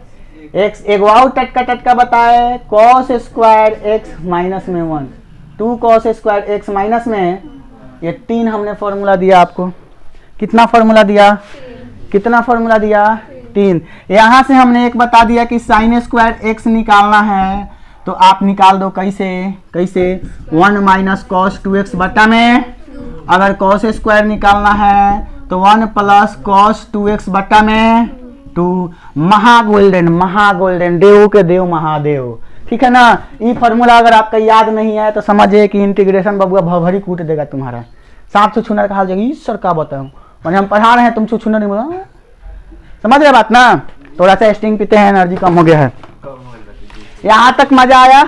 Speaker 1: x, एक वाव टटका बताए cos स्क्वायर x माइनस में 1, 2 cos स्क्वायर x माइनस में ये 3 हमने फॉर्मूला दिया आपको। कितना फॉर्मूला दिया? कितना फॉर्मूला दिया? 3। यहां से हमने एक बता दिया कि साइन स्क्वायर x निकालना है तो आप निकाल दो। कैसे? 1 माइनस कॉस 2x बटा में, अगर cos स्क्वायर निकालना है तो 1 प्लस कॉस 2x बटा में 2। महागोल्डन देव के देव महादेव, ठीक है ना। ये फॉर्मूला अगर आपका याद नहीं है तो समझिए कि इंटीग्रेशन बबुआ भवरी कूट देगा तुम्हारा। सांप छुछुनर का हाल जाएगी। सर क्या बताऊं, मैंने हम पढ़ा रहे हैं, तुम छुछुनर नहीं बोला। समझ रहे बात ना? थोड़ा सा स्टिंग पीते हैं, एनर्जी कम हो गया है। यहाँ तक मजा आया?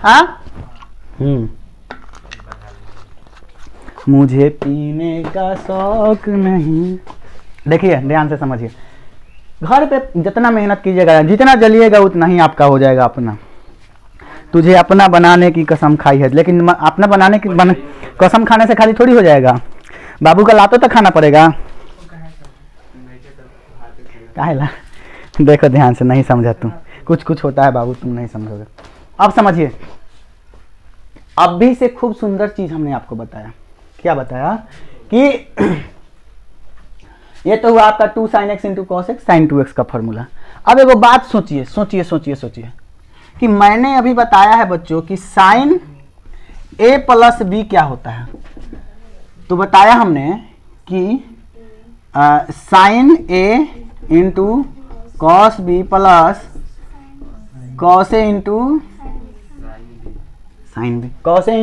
Speaker 1: हाँ मुझे पीने का शौक नहीं। देखिए ध्यान से समझिए, घर पे जितना मेहनत कीजिएगा, जितना जलिएगा उतना ही आपका हो जाएगा अपना। तुझे अपना बनाने की कसम खाई है, लेकिन अपना बनाने की कसम खाने से खाली थोड़ी हो जाएगा, बाबू का लातो तक खाना पड़ेगा। काहेला? देखो ध्यान से, नहीं समझा तुम। कुछ होता है बाबू, तुम नहीं समझोगे। अब समझिए, अब भी से खूब सुंदर चीज हमने आपको बताया। क्या बताया? कि ये तो हुआ आपका 2 sine x into cos x sine 2x का फॉर्मूला। अब एगो बात सोचिए कि मैंने अभी बताया है बच्चों कि साइन a प्लस बी क्या होता है। तो बताया हमने कि sine a into cos B plus cos A into sine B, cos A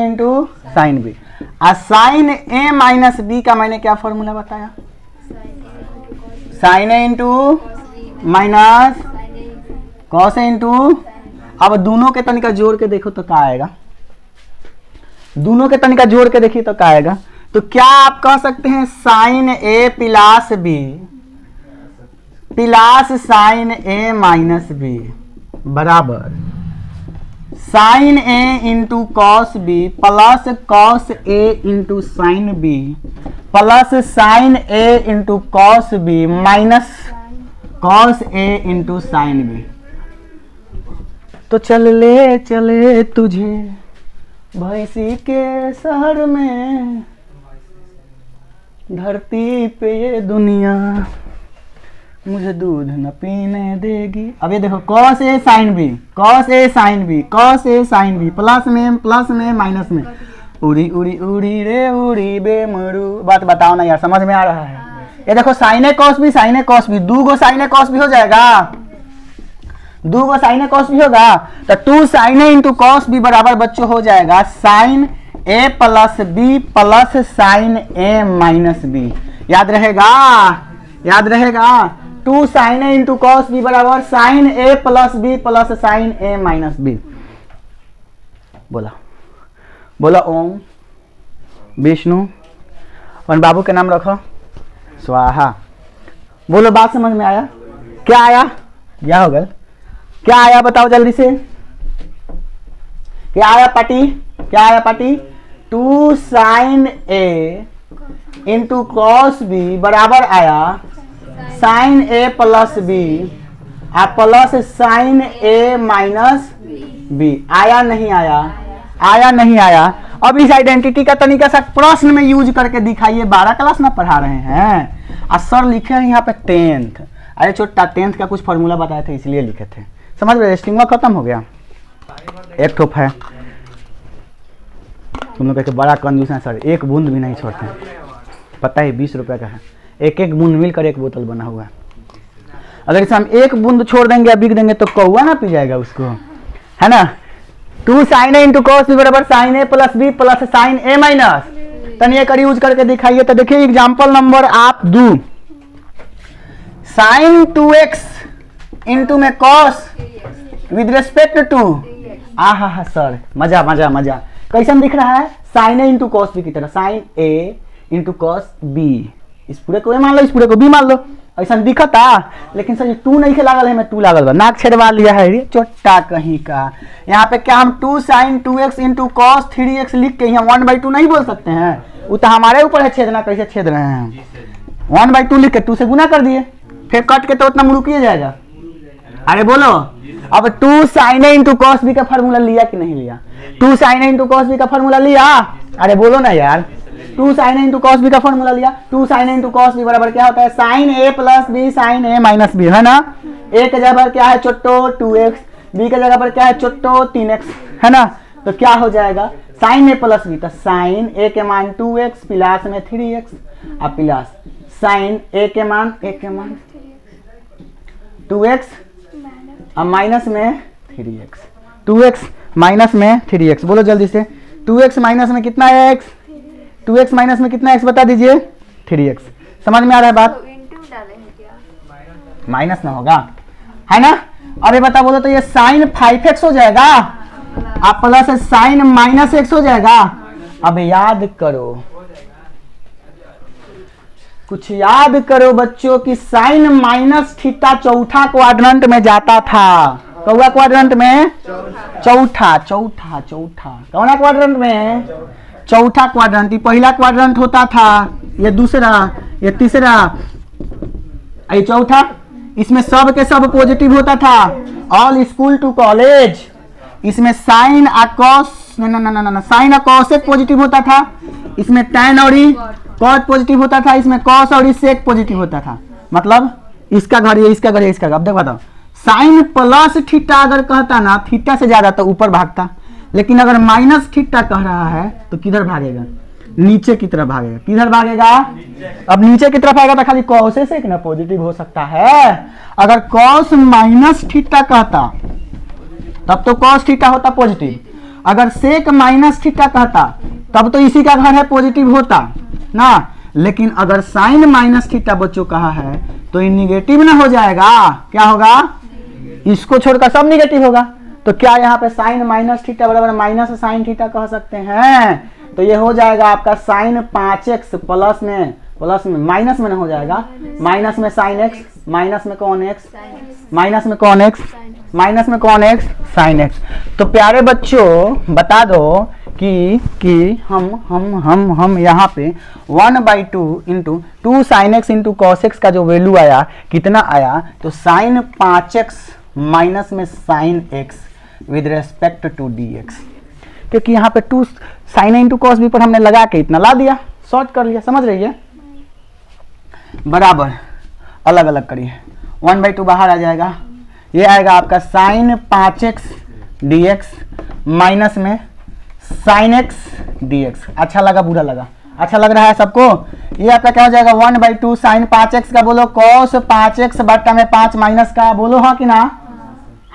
Speaker 1: into sine B. Sine A minus b का मैंने क्या फॉर्मूला बताया? साइन ए इंटू माइनस कॉस ए इंटू। अब दोनों के तनिका जोड़ के देखो तो क्या आएगा? दोनों के तनिका जोड़ के देखिए तो क्या आएगा? तो क्या आप कह सकते हैं साइन ए प्लस बी प्लस साइन ए माइनस बी बराबर साइन ए into cos B plus cos ए into sine B plus sine ए into cos B minus cos ए इंटू साइन बी। तो चले तुझे भैंसी के शहर में, धरती पे ये दुनिया मुझे दूध न पीने देगी। अब ये देखो cos A sine B, cos A sine B, cos A sign B, plus में माइनस में, उड़ी उड़ी उड़ी रे उड़ी बेमरू। बात बताओ ना यार, समझ में आ रहा है? ये देखो साइन ए कॉस बी, साइन ए कॉस बी, दो गो साइन ए कॉस बी हो जाएगा, दो गो साइन ए कॉस बी होगा तो 2 साइन ए इंटू कॉस बी बराबर बच्चों हो जाएगा साइन ए प्लस बी प्लस साइन ए माइनस बी। याद रहेगा, याद रहेगा। 2 साइन ए इंटू कॉस बी बराबर साइन ए प्लस बी प्लस साइन ए माइनस बी। बोला बोला ओम विष्णु और बाबू के नाम रखो स्वाहा। बोलो बात समझ में आया? क्या आया? क्या हो गया? क्या आया बताओ जल्दी से, क्या आया पार्टी? क्या आया पार्टी? 2 साइन ए इंटू कॉस बी बराबर आया साइन ए प्लस बी प्लस साइन ए माइनस बी। आया नहीं आया? आया नहीं आया। अब इस आइडेंटिटी का तरीका सा प्रश्न में यूज करके दिखाइए। 12 क्लास ना पढ़ा रहे हैं और सर लिखे हैं यहाँ पे 10th। अरे छोटा 10th का कुछ फॉर्मूला बताए थे इसलिए लिखे थे, समझ रहे? स्टिंगवा खत्म हो गया। एक ठोप है, तुम लोग कहते बड़ा कंजूस है सर, एक बूंद भी नहीं छोड़ते। पता है 20 रुपए का है, एक एक बूंद मिलकर एक बोतल बना हुआ है। अगर इसे हम एक बूंद छोड़ देंगे या बिक देंगे तो कौआ ना पी जाएगा उसको, है ना? 2 साइन ए इंटू कॉस बी बराबर साइन ए प्लस बी प्लस साइन ए माइनस। तनिए कर यूज करके दिखाइए। तो देखिए एग्जाम्पल नंबर आप दो, साइन 2x इंटू में कॉस विद रेस्पेक्ट टू, आहा सर मजा मजा मजा। कैसन दिख रहा है? साइन ए इंटू कॉस बी की तरह, साइन ए इंटू कॉस बी। इस पूरे को ए मान लो, इस पूरे को बी मान लो। ऐसा दिखता, लेकिन सर 2 नहीं के लागल है, मैं 2 लागल बा, नाक छेड़वा लिया है रे चोट्टा कहीं का। यहाँ पे क्या हम 2 sign 2x into cos 3x लिख के यहाँ 1/2 नहीं बोल सकते हैं? वो तो हमारे ऊपर है छेदना, कैसे छेद रहे हैं। 1/2 लिख के 2 से गुना कर दिए, फिर कट के तो उतना मुड़किए जाएगा। अरे बोलो, अब 2 साइन ए इंटू कॉस बी का फॉर्मूला लिया कि नहीं लिया? 2 साइन ए इंटू कॉस बी का फॉर्मूला लिया? अरे बोलो ना यार, 2 साइन ए इंटू कॉस बी का फॉर्मूला लिया। 2 साइन ए इंटू कॉस बी बराबर क्या होता है? साइन ए प्लस बी साइन ए माइनस बी, है ना? ए के जगह पर क्या है चोट्टो 2x, बी के जगह पर क्या है चोट्टो 3x, है ना? तो क्या हो जाएगा? साइन ए प्लस बी, तो साइन ए के मान 2x प्लस में 3x और प्लस साइन ए के मान 2x और माइनस में 3x, 2x माइनस में 3x। बोलो जल्दी से, 2x माइनस में कितना है x? 2x माइनस में कितना x बता दीजिए? 3x। समझ में आ रहा है बात?
Speaker 2: तो इंटू डाले हैं क्या?
Speaker 1: माइनस ना होगा, है ना? अरे बता बोलो तो ये साइन 5x हो जाएगा और प्लस साइन माइनस x हो जाएगा। अब याद करो, कुछ याद करो बच्चों कि साइन माइनस थीटा चौथा क्वाड्रेंट में जाता था। कौआ क्वाड्रेंट में? चौथा चौथा चौथा। कौना क्वाड्रेंट में? चौथा क्वाड्रेंट। पहला क्वाड्रेंट होता था, ये दूसरा, ये तीसरा, ये चौथा। इसमें सब के सब पॉजिटिव होता था, ऑल स्कूल टू कॉलेज। इसमें साइन और कॉस साइन और कॉस एक पॉजिटिव होता था, इसमें टैन और कॉट पॉजिटिव होता था, इसमें कॉस और सेक पॉजिटिव होता था। मतलब इसका घर ये, इसका घर ये, इसका घर। अब देखो बताओ, साइन प्लस थीटा अगर कहता ना, थीटा से ज्यादा तो ऊपर भागता, लेकिन अगर माइनस थीटा कह रहा है तो किधर भागेगा? नीचे की तरफ भागेगा। किधर भागेगा? अब नीचे की तरफ आएगा तो खाली कॉस से एक ना पॉजिटिव हो सकता है। अगर कॉस माइनस थीटा कहता तब तो कॉस थीटा होता पॉजिटिव, अगर सेक माइनस थीटा कहता तब तो इसी का घर है पॉजिटिव होता ना। लेकिन अगर साइन माइनस थीटा बच्चों कहा है तो ये निगेटिव ना हो जाएगा। क्या होगा? इसको छोड़कर सब निगेटिव होगा। तो क्या यहाँ पे साइन माइनस थीटा बराबर माइनस साइन थीटा कह सकते हैं? तो ये हो जाएगा आपका साइन 5x प्लस में माइनस में ना हो जाएगा, माइनस में साइन x, माइनस में कौन x, माइनस में कौन x, माइनस में कौन x, साइन x। तो प्यारे बच्चों बता दो कि हम यहाँ पे 1/2 into 2 sine x into cos x का जो वैल्यू आया कितना आया? तो साइन 5x माइनस में sine x with respect to dx। क्योंकि यहाँ पे 2 साइन इंटू कॉस बी पर हमने लगा के इतना ला दिया, शॉर्ट कर लिया। समझ रही है? बराबर अलग अलग करिए। 1/2 बाहर आ जाएगा, ये आएगा आपका साइन 5x dx माइनस में साइन x dx। अच्छा लगा बुरा लगा? अच्छा लग रहा है सबको? ये आपका क्या हो जाएगा 1/2 साइन 5x का बोलो cos 5x बट्टा में 5 माइनस का बोलो, हाँ कि ना?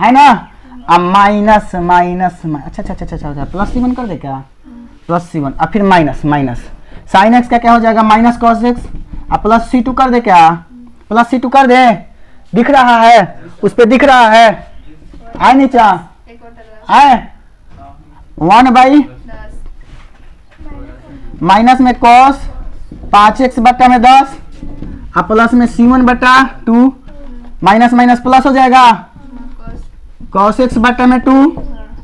Speaker 1: है ना? अब माइनस माइनस अच्छा प्लस C1 कर दे क्या? प्लस C1 अब फिर माइनस माइनस साइन x का क्या हो जाएगा माइनस cos x, अब प्लस C2 कर दे क्या? प्लस C2 कर दे, दिख रहा है उस पे, दिख रहा है आए नीचा
Speaker 2: एक और डला
Speaker 1: आए 1/10 माइनस में cos 5x बट्टा में 10 अब प्लस में C1 बट्टा 2 माइनस माइनस प्लस हो जाएगा cos x बट्टा में 2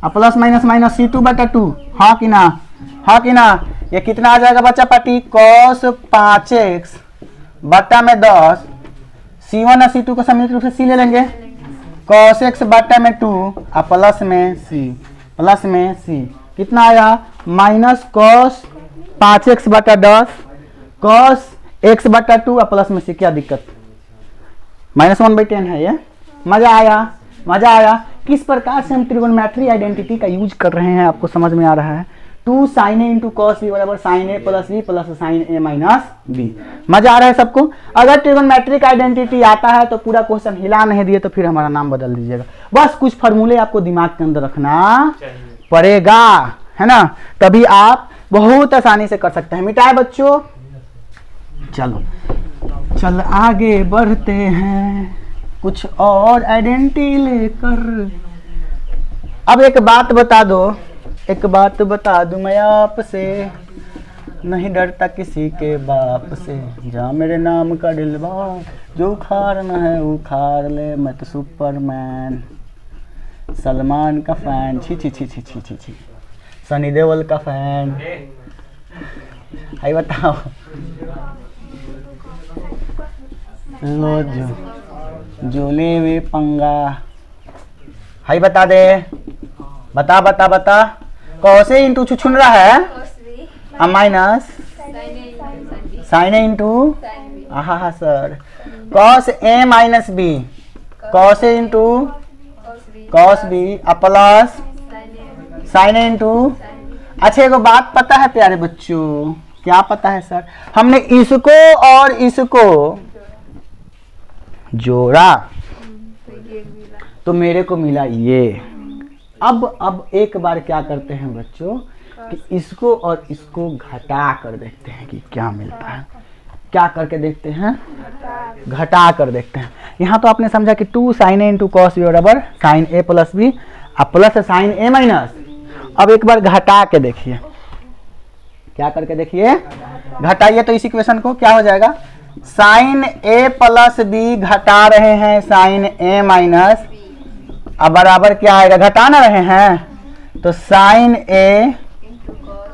Speaker 1: अब प्लस माइनस माइनस C2 बट्टा 2, हाँ कि ना? हाँ कि ना? ये कितना आ जाएगा बच्चा पार्टी? cos 5x बट्टा में 10 C1 और C2 को सम्मिलित रूप से C ले लेंगे, cos x बट्टा में 2 अब प्लस में C कितना आया माइनस cos 5x बटा 10 cos x बटा 2 और प्लस में C। क्या दिक्कत? -1/10 है ये। मजा आया? किस प्रकार से हम ट्रिगोनोमेट्री आइडेंटिटी का यूज कर रहे हैं आपको समझ में आ रहा है? 2 sin a into cos b बराबर साइन ए प्लस बी प्लस साइन ए माइनस बी। मजा आ रहा है सबको? अगर ट्रिगोनोमेट्रिक आइडेंटिटी आता है तो पूरा क्वेश्चन हिला नहीं दिए तो फिर हमारा नाम बदल दीजिएगा। बस कुछ फॉर्मूले आपको दिमाग के अंदर रखना पड़ेगा, है ना? तभी आप बहुत आसानी से कर सकते हैं। मिटाए बच्चों? चल आगे बढ़ते हैं कुछ और आइडेंटिटी लेकर। अब एक बात बता दूं मैं आपसे, नहीं डरता किसी के बाप से, जा मेरे नाम का दिलवा जो उखाड़ना है उखाड़ ले, मैं तो सुपरमैन सलमान का फैन, छी सनी देओल का फैन। हाय बताओ लो जो ले वे पंगा। हाय बता दे, बता कौसे इंटू छुछुन रहा है अब माइनस साइन ए इंटू हाँ sir cos A minus B, cos A into cos B अब प्लस साइन ए इंटू। अच्छा एक बात पता है प्यारे बच्चों? क्या पता है सर? हमने इसको और इसको जोड़ा तो मेरे को मिला ये। अब एक बार क्या करते हैं बच्चों कि इसको और इसको घटा कर देखते हैं कि क्या मिलता है। क्या करके देखते हैं? घटा कर देखते हैं। यहाँ तो आपने समझा कि 2 sin a into cos b बराबर साइन ए प्लस बी अब प्लस साइन ए माइनस। अब एक बार घटा के देखिए, क्या करके देखिए, घटाइए तो इस इक्वेशन को, क्या हो जाएगा? साइन ए प्लस बी घटा रहे हैं साइन ए माइनस, अब बराबर क्या आएगा? घटा ना रहे हैं तो साइन ए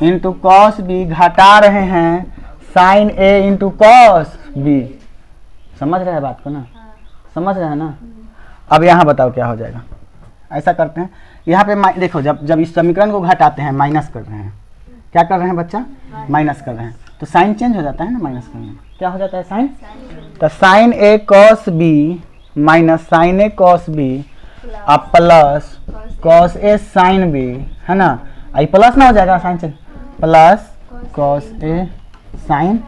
Speaker 1: इंटू कॉस बी घटा रहे हैं साइन ए इंटू कॉस बी। समझ रहे हैं बात को ना? समझ रहे हैं ना? अब यहाँ बताओ क्या हो जाएगा? ऐसा करते हैं, यहाँ पे देखो जब इस समीकरण को घटाते हैं माइनस कर रहे हैं, क्या कर रहे हैं बच्चा? माइनस कर रहे हैं तो साइन चेंज हो जाता है ना, माइनस करने में क्या हो जाता है? साइन। तो साइन ए कॉस बी माइनस साइन ए कॉस बी अब प्लस कॉस ए साइन बी, है ना? आई प्लस ना हो जाएगा साइन चेंज, प्लस कॉस ए साइन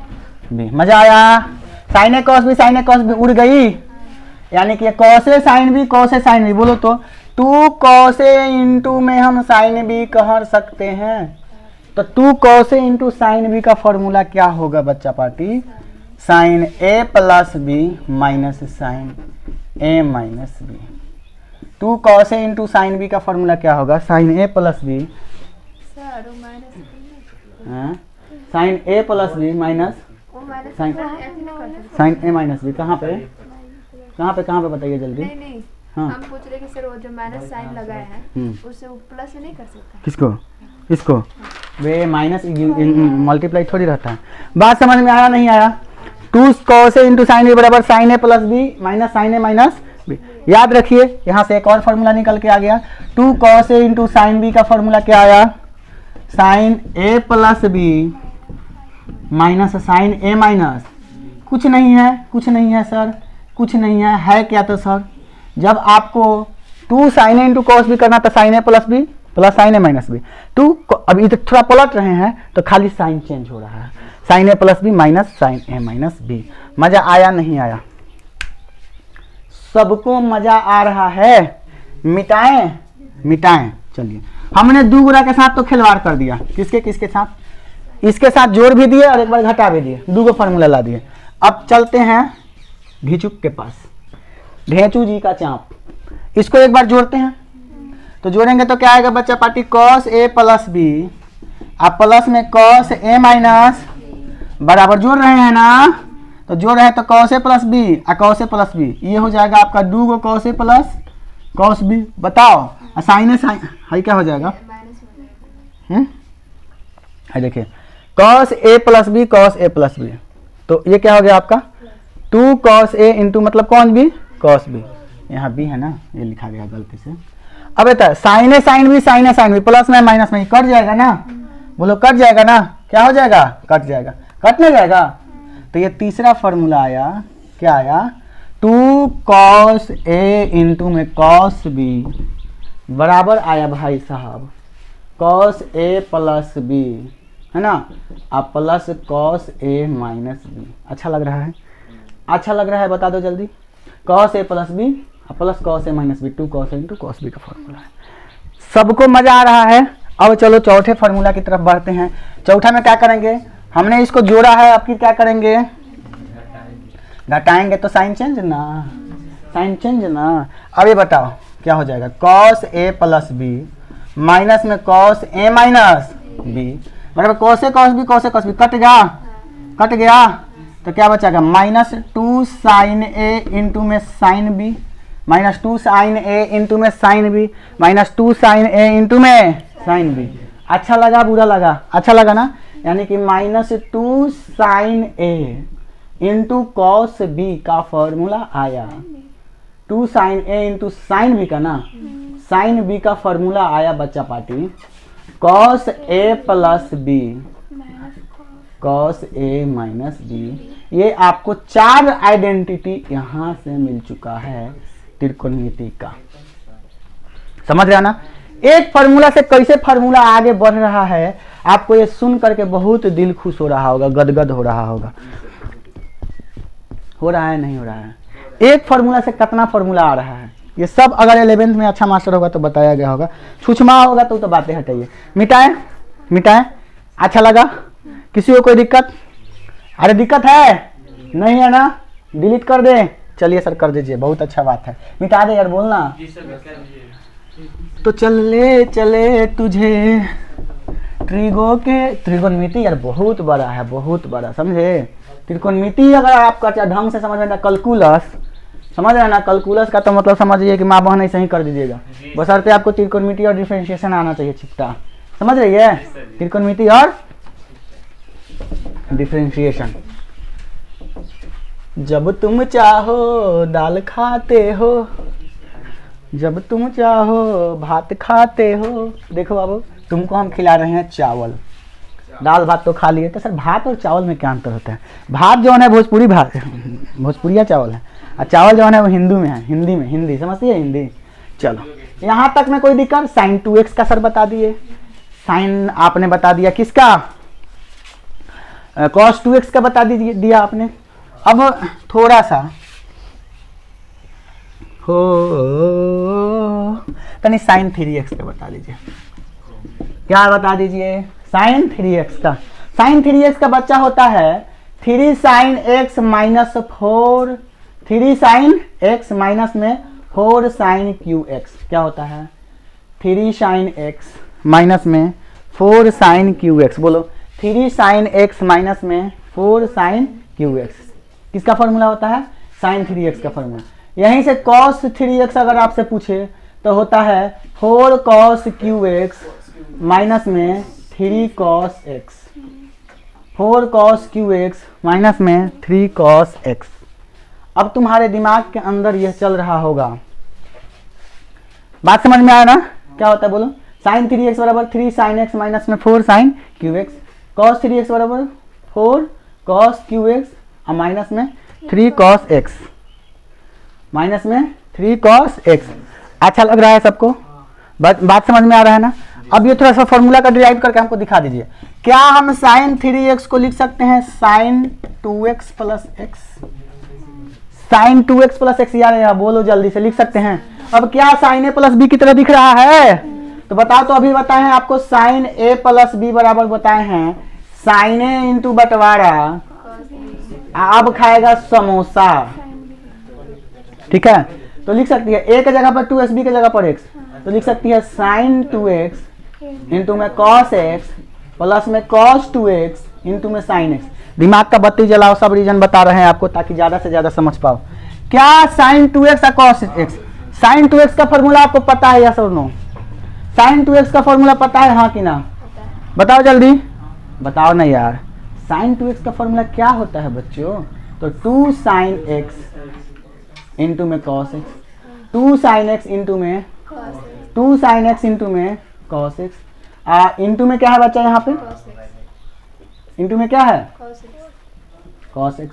Speaker 1: बी। मजा आया? साइन ए कॉस बी उड़ गई, यानी कि कॉस ए साइन बी बोलो तो 2 कॉस ए इंटू में हम साइन बी कह सकते हैं। तो 2 cos A into sine b का फॉर्मूला क्या होगा बच्चा party? Sign A plus b minus sine A minus b. 2 cos A into sine b का फॉर्मूला क्या होगा? साइन ए प्लस बी साइन ए प्लस बी माइनस साइन ए माइनस बी। कहाँ पे बताइए जल्दी।
Speaker 2: नहीं
Speaker 1: हाँ
Speaker 2: हम पूछ रहे कि सर वो जो माइनस साइन लगाया है उससे वो प्लस नहीं कर सकता?
Speaker 1: किसको? इसको? वे माइनस मल्टीप्लाई थोड़ी रहता है। बात समझ में आया नहीं आया? 2 cos a इंटू साइन ए बराबर साइन ए प्लस बी माइनस साइन ए माइनस बी। याद रखिए यहाँ से एक और फॉर्मूला निकल के आ गया। 2 cos a into sine b का फॉर्मूला क्या आया? साइन ए प्लस बी माइनस साइन ए माइनस। कुछ नहीं है सर, कुछ नहीं है क्या तो सर, जब आपको 2 sin a into cos b करना तो sin a plus B plus sin a minus b, 2 अभी तो थोड़ा पलट रहे हैं तो खाली साइन चेंज हो रहा है, sin a plus b minus sin a minus b. मजा आया नहीं आया? सबको मजा आ रहा है? मिटाएं मिटाएं। चलिए हमने 2 गुणा के साथ तो खिलवाड़ कर दिया, किसके किसके साथ, इसके साथ जोड़ भी दिए और एक बार घटा भी दिए, 2 को फार्मूला ला दिए। अब चलते हैं ढिचुक के पास, ढेंचू जी का चाँप, इसको एक बार जोड़ते हैं। तो जोड़ेंगे तो क्या आएगा बच्चा party, cos a plus b, आप प्लस में cos a माइनस बराबर जोड़ रहे हैं ना, तो जोड़ रहे हैं तो cos a प्लस बी और cos a प्लस बी, ये हो जाएगा आपका 2 को cos a plus cos b। बताओ साइन साइन हाई क्या हो जाएगा, है देखिए cos a plus b cos a plus b, तो ये क्या हो गया आपका 2 cos a इंटू मतलब कौन b cos b, यहाँ b है ना, ये लिखा गया गलती से। अब बेटा साइन ए साइन बी प्लस में माइनस में कट जाएगा ना, बोलो कट जाएगा ना, क्या हो जाएगा, कट जाएगा, कटने जाएगा। तो ये तीसरा फॉर्मूला आया, क्या आया 2 cos a इंटू में cos b बराबर आया भाई साहब cos a प्लस b, है ना, आप plus cos a minus b। अच्छा लग रहा है, अच्छा लग रहा है, बता दो जल्दी, cos a plus b plus cos a minus b, 2 cos a into cos b का फॉर्मूला है। सबको मजा आ रहा है? अब चलो चौथे फॉर्मूला की तरफ बढ़ते हैं। चौथा में क्या करेंगे, हमने इसको जोड़ा है, अब क्या करेंगे, घटाएंगे तो साइन चेंज ना, साइन चेंज ना। अब ये बताओ क्या हो जाएगा, cos a plus b minus में cos a माइनस बी बराबर cos a cos b cut गया, कट गया, तो क्या बचेगा माइनस 2 sin a इंटू में sin b minus 2 sin a into में sin b minus 2 sin a into में sin b। अच्छा लगा बुरा लगा, अच्छा लगा ना, यानी कि minus 2 sin a into cos b का फॉर्मूला आया, 2 sin a into sin b का ना, sin b का फॉर्मूला आया बच्चा party cos a plus b cos a minus b। ये आपको 4 आइडेंटिटी यहां से मिल चुका है त्रिकोणमिति का, समझ रहे ना। एक फार्मूला से कैसे फार्मूला आगे बढ़ रहा है, आपको ये सुन करके बहुत दिल खुश हो रहा होगा, गदगद हो रहा होगा, हो रहा है नहीं हो रहा है। एक फार्मूला से कितना फार्मूला आ रहा है, ये सब अगर 11th में अच्छा मास्टर होगा तो बताया गया होगा, छुछमा होगा तो बातें हटाइए, मिटाएं मिटाएं। अच्छा लगा, किसी को कोई दिक्कत, अरे दिक्कत है नहीं है ना, डिलीट कर दे, चलिए सर कर दीजिए, बहुत अच्छा बात है, मिटा दे यार, बोलना। तो चले चले तुझे त्रिकोणमिति यार बहुत बड़ा है, बहुत बड़ा, समझे। त्रिकोणमिति अगर आपका ढंग से समझ में, कलकुलस समझ रहे ना, कलकुलस का तो मतलब समझिए कि माँ बहन ऐसे ही कर दीजिएगा, बशर्ते आपको त्रिकोणमिति और डिफरेंशिएशन आना चाहिए छिपटा, समझ रही है, त्रिकोणमिति और डिफरेंशिएशन। जब तुम चाहो दाल खाते हो, जब तुम चाहो भात खाते हो। देखो बाबू, तुमको हम खिला रहे हैं चावल, दाल भात तो खा लिए, तो सर भात और चावल में क्या अंतर होता है। भात जो है भोजपुरी भात, भोजपुरिया चावल है, और चावल जो है वो हिंदू में है, हिंदी में, हिंदी समझती है हिंदी। चलो यहाँ तक में कोई दिक्कत। साइन 2x का सर बता दिए, साइन आपने बता दिया किसका, cos 2x का बता दीजिए, दिया आपने। अब थोड़ा सा हो तनी साइन 3x का बता दीजिए, क्या बता दीजिए, साइन 3x का। साइन 3x का बच्चा होता है 3 sin x minus 4, 3 sin x minus में 4 sin qx, क्या होता है 3 sin x माइनस में 4 sin qx, बोलो 3 sin x माइनस में 4 sin qx किसका फॉर्मूला होता है, sin 3x का फॉर्मूला। यहीं से cos 3x अगर आपसे पूछे तो होता है 4 cos qx माइनस में 3 cos x, 4 cos qx minus में 3 cos x। अब तुम्हारे दिमाग के अंदर यह चल रहा होगा, बात समझ में आया ना, क्या होता है बोलो, sin 3x बराबर 3 sin x माइनस में 4 sin qx, cos 3x बराबर 4 cos qx और माइनस में 3 cos x। माइनस में 3 cos x। अच्छा लग रहा है सबको? बात समझ में आ रहा है ना? अब ये थोड़ा सा फॉर्मूला का डिराइव करके हमको दिखा दीजिए। क्या हम sin 3x को लिख सकते हैं sin 2x plus x? sin 2x plus x यार, यहाँ बोलो जल्दी से, लिख सकते हैं? अब क्या sin a प्लस बी की तरह दिख रहा है? तो बताओ, तो अभी बताए हैं आपको sin a प्लस बी बराबर बताए हैं sin a इंटू बंटवारा, अब खाएगा समोसा, ठीक है? तो लिख सकती है a के जगह पर 2x, b के जगह पर x, तो लिख सकती है sin 2x इंटू में cos x प्लस में cos 2x इंटू में sin x। दिमाग का बत्ती जलाओ, सब रीजन बता रहे हैं आपको ताकि ज्यादा से ज्यादा समझ पाओ। क्या sin 2x और cos x? sin 2x का फॉर्मूला आपको पता है या सर? नो, sin 2x का फॉर्मूला पता है, हाँ कि ना? बताओ जल्दी, बताओ ना यार। sin 2x का फॉर्मूला क्या होता है बच्चों? तो 2 sin x इंटू में cos x, 2 sin x into में 2 sin x इंटू में cos x। इंटू में क्या है बच्चा यहाँ पे? इंटू में क्या है? cos x।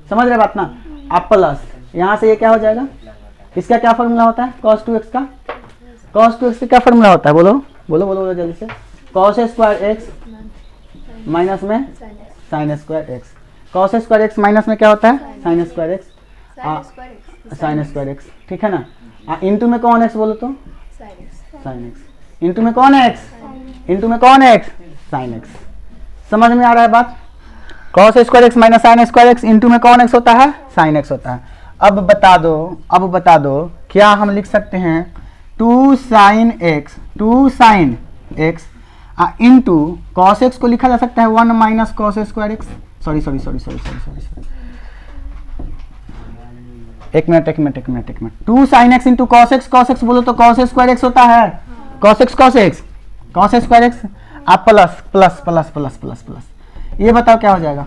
Speaker 1: समझ रहे बात ना? अब प्लस यहाँ से ये क्या हो जाएगा? इसका क्या फॉर्मूला होता है cos 2x का? cos 2x का क्या फॉर्मूला होता है? बोलो बोलो बोलो बोलो जल्दी से। cos स्क्वायर x माइनस में sin square x। cos square x minus में क्या होता है? sin square x, sin square x, ठीक है ना? इंटू में कौन x बोलो तो? sin x। इंटू में कौन है x? इंटू में कौन है x? sin x। समझ में आ रहा है बात? cos square x minus sin square x into में कौन x होता है? sin x होता है। अब बता दो क्या हम लिख सकते हैं 2 sin x into cos x को लिखा जा सकता है 1 minus cos square x। Sorry एक minute 2 sin x into cos x बोलो तो cos स्क्वायर x होता है, cos स्क्वायर x आप प्लस। ये बताओ क्या हो जाएगा?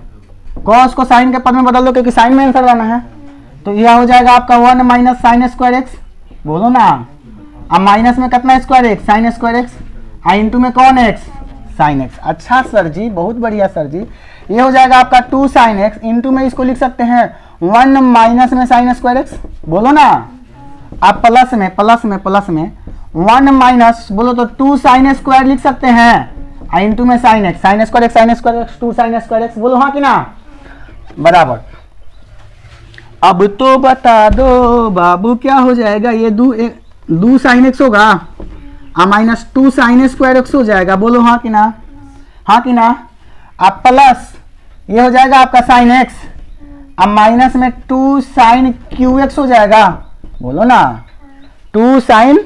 Speaker 1: cos को sin के पद में बदल दो क्योंकि sin में आंसर लाना है, तो यह हो जाएगा आपका 1 माइनस sin स्क्वायर x, बोलो ना। अब माइनस में कितना square x? sin square x, into में कौन x? sin x। अच्छा सर जी, बहुत बढ़िया सर जी। ये हो जाएगा आपका 2 sin x इंटू में इसको लिख सकते हैं 1 माइनस में sin स्क्वायर x, बोलो ना। आप प्लस में 1 माइनस बोलो तो 2 sin स्क्वायर लिख सकते हैं, इंटू में sin x, sin square x 2 sin square x, बोलो हाँ कि ना? बराबर। अब तो बता दो बाबू क्या हो जाएगा? ये 2 sin x होगा माइनस 2 sin स्क्वायर x हो जाएगा, बोलो हाँ कि ना? हाँ कि ना? अब प्लस ये हो जाएगा आपका sin x, अब माइनस में 2 sin qx हो जाएगा, बोलो ना। 2 sin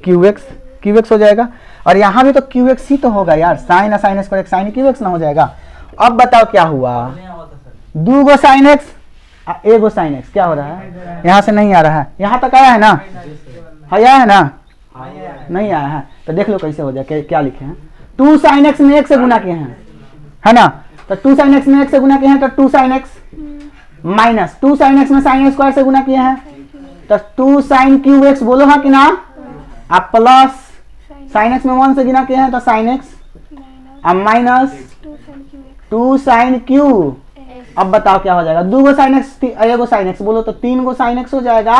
Speaker 1: qx हो जाएगा, और यहाँ भी तो qx ही तो होगा यार, sin स्क्वायर sin qx ना हो जाएगा। अब बताओ क्या हुआ? 2 गो sin x, 1 गो sin x, क्या हो रहा है? यहाँ से नहीं आ रहा है, यहाँ तक आया है ना? आया है ना? नहीं आया है, तो देख लो कैसे हो जाए। क्या लिखे हैं? 2 sin x में 1 से गुना किए हैं, है ना? तो 2 sin x में 1 से गुना किए हैं तो 2 sin x minus 2 sin x में sin स्क्वायर से गुना किए हैं तो 2 sin qx, बोलो हाँ कि ना? आप प्लस sin x में 1 से गुना किए हैं तो sin x, अब माइनस 2 sin q। अब बताओ क्या हो जाएगा? 2 गो sin x 1 गो sin x, बोलो तो 3 गो sin x हो जाएगा,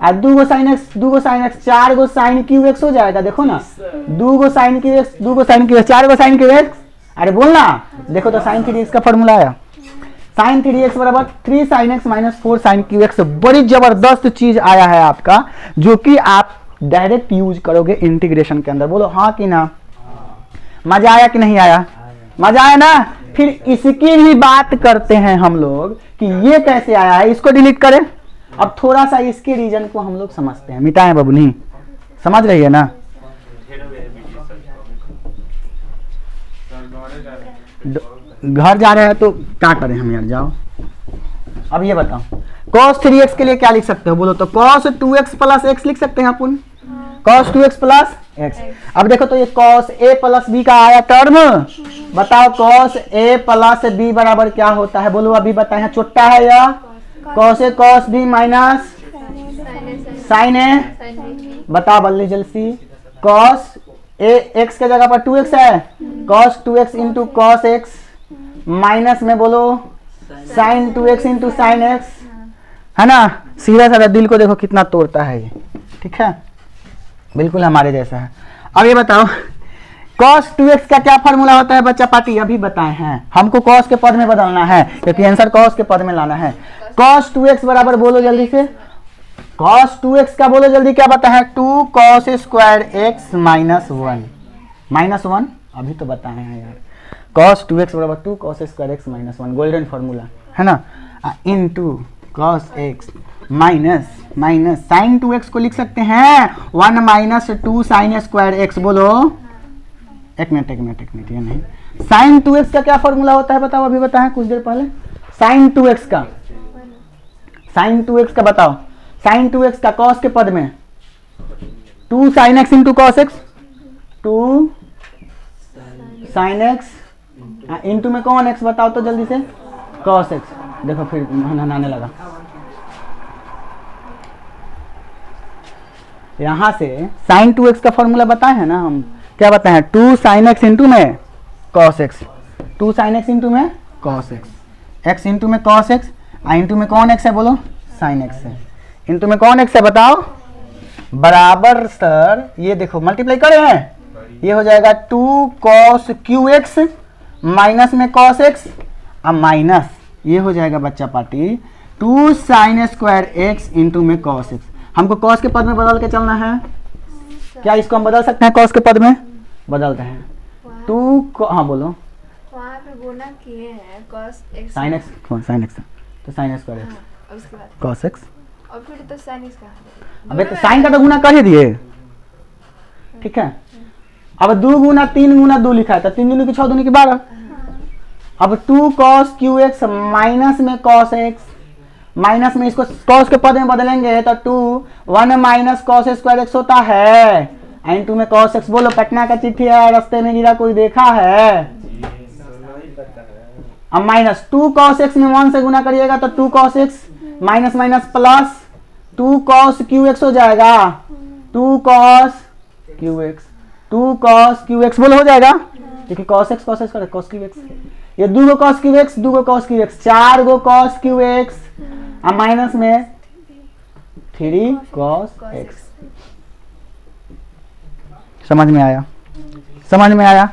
Speaker 1: और 2 गो sin x 4 गो sin qx हो जाएगा। देखो ना, 2 गो sin qx 4 गो sin qx, अरे बोलना। देखो तो sin 3x का फॉर्मूला आया, sin 3x बराबर 3 sin x minus 4 sin qx। बड़ी जबरदस्त चीज आया है आपका, जो कि आप डायरेक्ट यूज करोगे इंटीग्रेशन के अंदर, बोलो हाँ कि ना? मजा आया कि नहीं आया? मजा आया ना? फिर इसकी भी बात करते हैं हम लोग कि ये कैसे आया है, इसको डिलीट करें। अब थोड़ा सा इसके रीजन को हम लोग समझते हैं, मिटाएं बाबू, नहीं समझ रही है ना? घर जा रहे हैं तो क्या करें हम यार, जाओ। अब ये बताओ cos 3x के लिए क्या लिख सकते हो? बोलो तो cos 2x प्लस x लिख सकते हैं अपन, cos 2x प्लस x। अब देखो तो ये cos a प्लस b का आया टर्म, बताओ cos a प्लस b बराबर क्या होता है? बोलो अभी बताए, छोटा है या cos a cos b minus sin a, बताओ बल्ली जल्दी। cos a x के जगह पर 2x है, cos 2x into cos x minus में बोलो sin 2x into sin x, है ना, सीधा साधा दिल को देखो कितना तोड़ता है ये, ठीक है, बिल्कुल हमारे जैसा है। अब ये बताओ cos 2x का क्या फॉर्मूला होता है बच्चा पार्टी, अभी बताए हैं, हमको cos के पद में बदलना है क्योंकि आंसर cos के पद में लाना है। cos 2x बराबर बोलो जल्दी से, cos 2x का बोलो जल्दी, क्या बता है, 2 cos स्क्वायर x माइनस 1 अभी तो बताए हैं यार, cos 2x बराबर 2 cos square x minus 1, golden formula है ना, into cos x minus sin 2x को लिख सकते हैं 1 माइनस 2 sin स्क्वायर x, बोलो एक मिनट ये नहीं, sin 2x का क्या फॉर्मूला होता है बताओ, अभी बताएं कुछ देर पहले, sin 2x का बताओ, sin 2x का cos के पद में 2 sin x into cos x, 2 sin x into में कौन x बताओ तो जल्दी से, cos x, देखो फिर नहाने लगा, यहां से sin 2x का फॉर्मूला बताए हैं ना हम, क्या बताए हैं, 2 sin x इंटू में cos x, 2 sin x into में cos x इंटू में cos x, इंटू में कौन x है बोलो, sin x है, इंटू में कौन x है बताओ, बराबर सर ये देखो मल्टीप्लाई करे हैं, ये हो जाएगा 2 cos qx माइनस में cos x, अब माइनस ये हो जाएगा बच्चा party 2 sin square x into में cos x, हमको cos के पद में बदल के चलना है, क्या इसको हम बदल सकते हैं, cos के पद में बदलते हैं, 2 हाँ बोलो,
Speaker 2: वहाँ पे गुना किए हैं cos x
Speaker 1: sin x तो sin स्क्वायर x,
Speaker 2: और उसके बाद
Speaker 1: cos x,
Speaker 2: और फिर तो sin x का,
Speaker 1: अबे तो sin का तो गुना कर ही दिए, ठीक है, अब 2 गुना 3 गुना 2 लिखा है, तो 3 दूनी की 6 दूनी की 12, अब 2 cos qx माइनस में cos x, माइनस में इसको cos के पद में बदलेंगे तो 2 1 माइनस cos स्क्वायर x होता है, इंटू में cos x, बोलो पटना का चिट्ठी है रास्ते में गिरा कोई देखा है, अब माइनस 2 cos x में 1 से गुना करिएगा तो 2 cos x minus minus plus 2 cos qx हो जाएगा, 2 cos qx बोलो हो जाएगा, देखिए cos x cos qx, ये 2 cos qx 2 cos qx 4 cos qx, अब माइनस में 3 cos x, समझ में आया,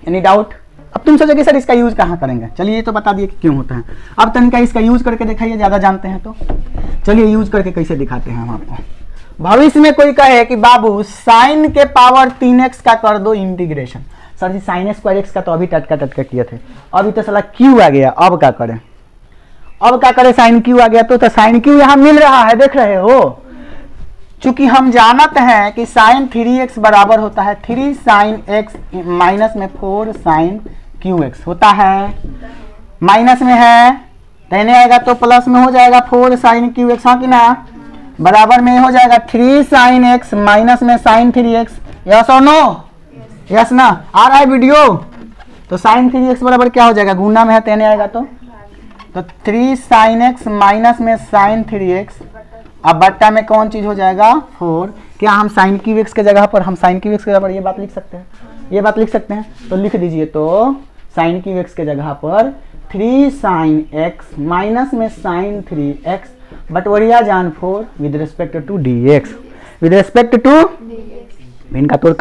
Speaker 1: एनी डाउट, अब तुम सोचोगे सर इसका यूज कहाँ करेंगे, चलिए ये तो बता दिए कि क्यों होता है, अब तनिका इसका यूज करके दिखाइए, ज्यादा जानते हैं तो चलिए यूज करके कैसे दिखाते हैं हम आपको। भविष्य में कोई कहे कि बाबू साइन के पावर 3x का कर दो इंटीग्रेशन, सर जी साइन स्क्वायर x का तो अभी टटका किए थे, अभी तो साला क्यू आ गया, अब क्या करें, साइन क्यू आ गया तो साइन क्यू यहाँ मिल रहा है, देख रहे हो, चूंकि हम जानते हैं कि साइन 3x बराबर होता है 3 साइन x माइनस में 4 साइन qx होता है, माइनस में है कहने आएगा तो प्लस में हो जाएगा 4 साइन qx, हाँ कि ना, बराबर में हो जाएगा 3 साइन x माइनस में साइन 3x, यस और नो, यस ना, आ रहा है वीडियो, तो साइन 3x बराबर क्या हो जाएगा, गुना में है कहने आएगा तो 3 साइन x माइनस में साइन 3x, अब बट्टा में कौन चीज हो जाएगा 4, क्या हम साइन qx के जगह पर ये बात लिख सकते हैं, तो लिख दीजिए, तो साइन qx के जगह पर 3 साइन x माइनस में साइन 3x बटवरिया जान 4 with respect to dx, with respect to इनका तोड़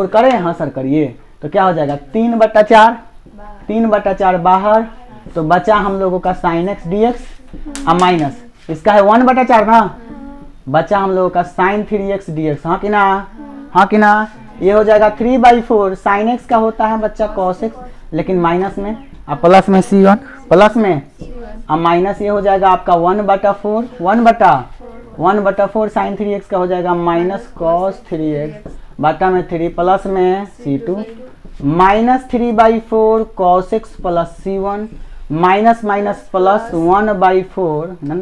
Speaker 1: करें, हाँ सर करिए, तो क्या हो जाएगा 3/4 बाहर, तो बचा हम लोगों का साइन x dx, अब माइनस इसका है 1/4 ना, बचा हम लोगों का साइन 3x dx, हाँ कि ना, ये हो जाएगा 3/4, साइन x का होता है बच्चा cos x, लेकिन माइनस में, अब प्लस में c1 प्लस में, अब माइनस ये हो जाएगा आपका 1/4 साइन 3x का हो जाएगा माइनस cos 3x, बटा में 3 प्लस में c2 minus 3/4 cos x plus c1 minus plus 1/4 ना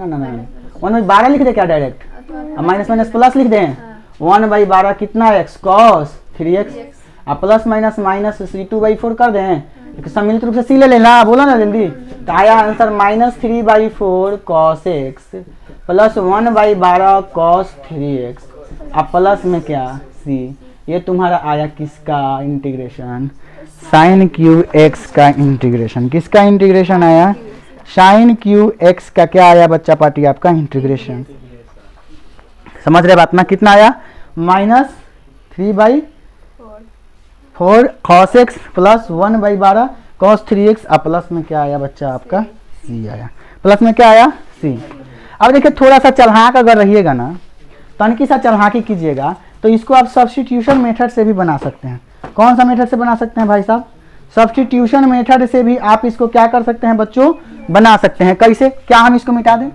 Speaker 1: 1/12 लिख दे क्या डायरेक्ट, अब माइनस प्लस लिख दें, 1/12 कितना x cos 3x, अब प्लस माइनस c2/4 कर दें, सम्मिलित रूप से c ले लेना, बोला ना जल्दी, तो आया answer minus 3/4 cos x plus 1/12 cos 3x, अब प्लस में क्या c, ये तुम्हारा आया किसका इंटीग्रेशन, साइन क्यू एक्स का इंटीग्रेशन, किसका इंटीग्रेशन आया, साइन क्यू एक्स का क्या आया बच्चा पार्टी आपका इंटीग्रेशन। समझ रहे बात ना, कितना आया -3/4 cos x plus 1/12 cos 3x और प्लस में क्या आया बच्चा आपका c आया, प्लस में क्या आया c। अब देखिए थोड़ा सा चलहाक अगर रहिएगा ना, तनकी सा चलहाकी कीजिएगा तो इसको आप सब्स्टिट्यूशन मेथड से भी बना सकते हैं। कौन सा मेथड से बना सकते हैं भाई साहब? सब्स्टिट्यूशन मेथड से भी आप इसको क्या कर सकते हैं बच्चों, बना सकते हैं। कैसे? क्या हम इसको मिटा दें?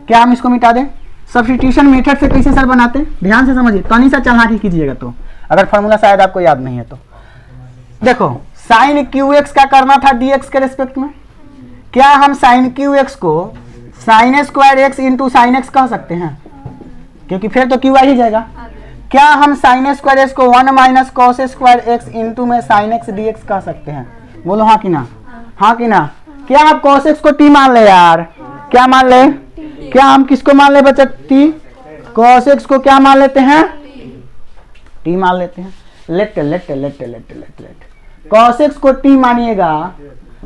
Speaker 1: क्या हम इसको मिटा दें? सब्स्टिट्यूशन मेथड से कैसे सर बनाते हैं, ध्यान से समझिए, तनी सा चलहाकी कीजिएगा तो, अगर फॉर्मूला शायद आपको याद नहीं है तो। देखो साइन क्यू एक्स का करना था dx के रेस्पेक्ट में, क्या हम साइन क्यू एक्स को sine square x into sine x कह सकते हैं? क्योंकि फिर तो क्यू आ ही जाएगा। क्या हम साइन स्क्वायर एक्स को 1 minus cos square x into में साइन एक्स dx कह सकते हैं? बोलो हाँ कि ना, हाँ कि ना। क्या आप कॉस एक्स को टी मान ले यार, क्या मान ले? क्या हम किसको मान ले बच्चा? टी। कॉस एक्स को क्या मान लेते हैं? टी मान लेते हैं। Let let let let let let cos x को टी मानिएगा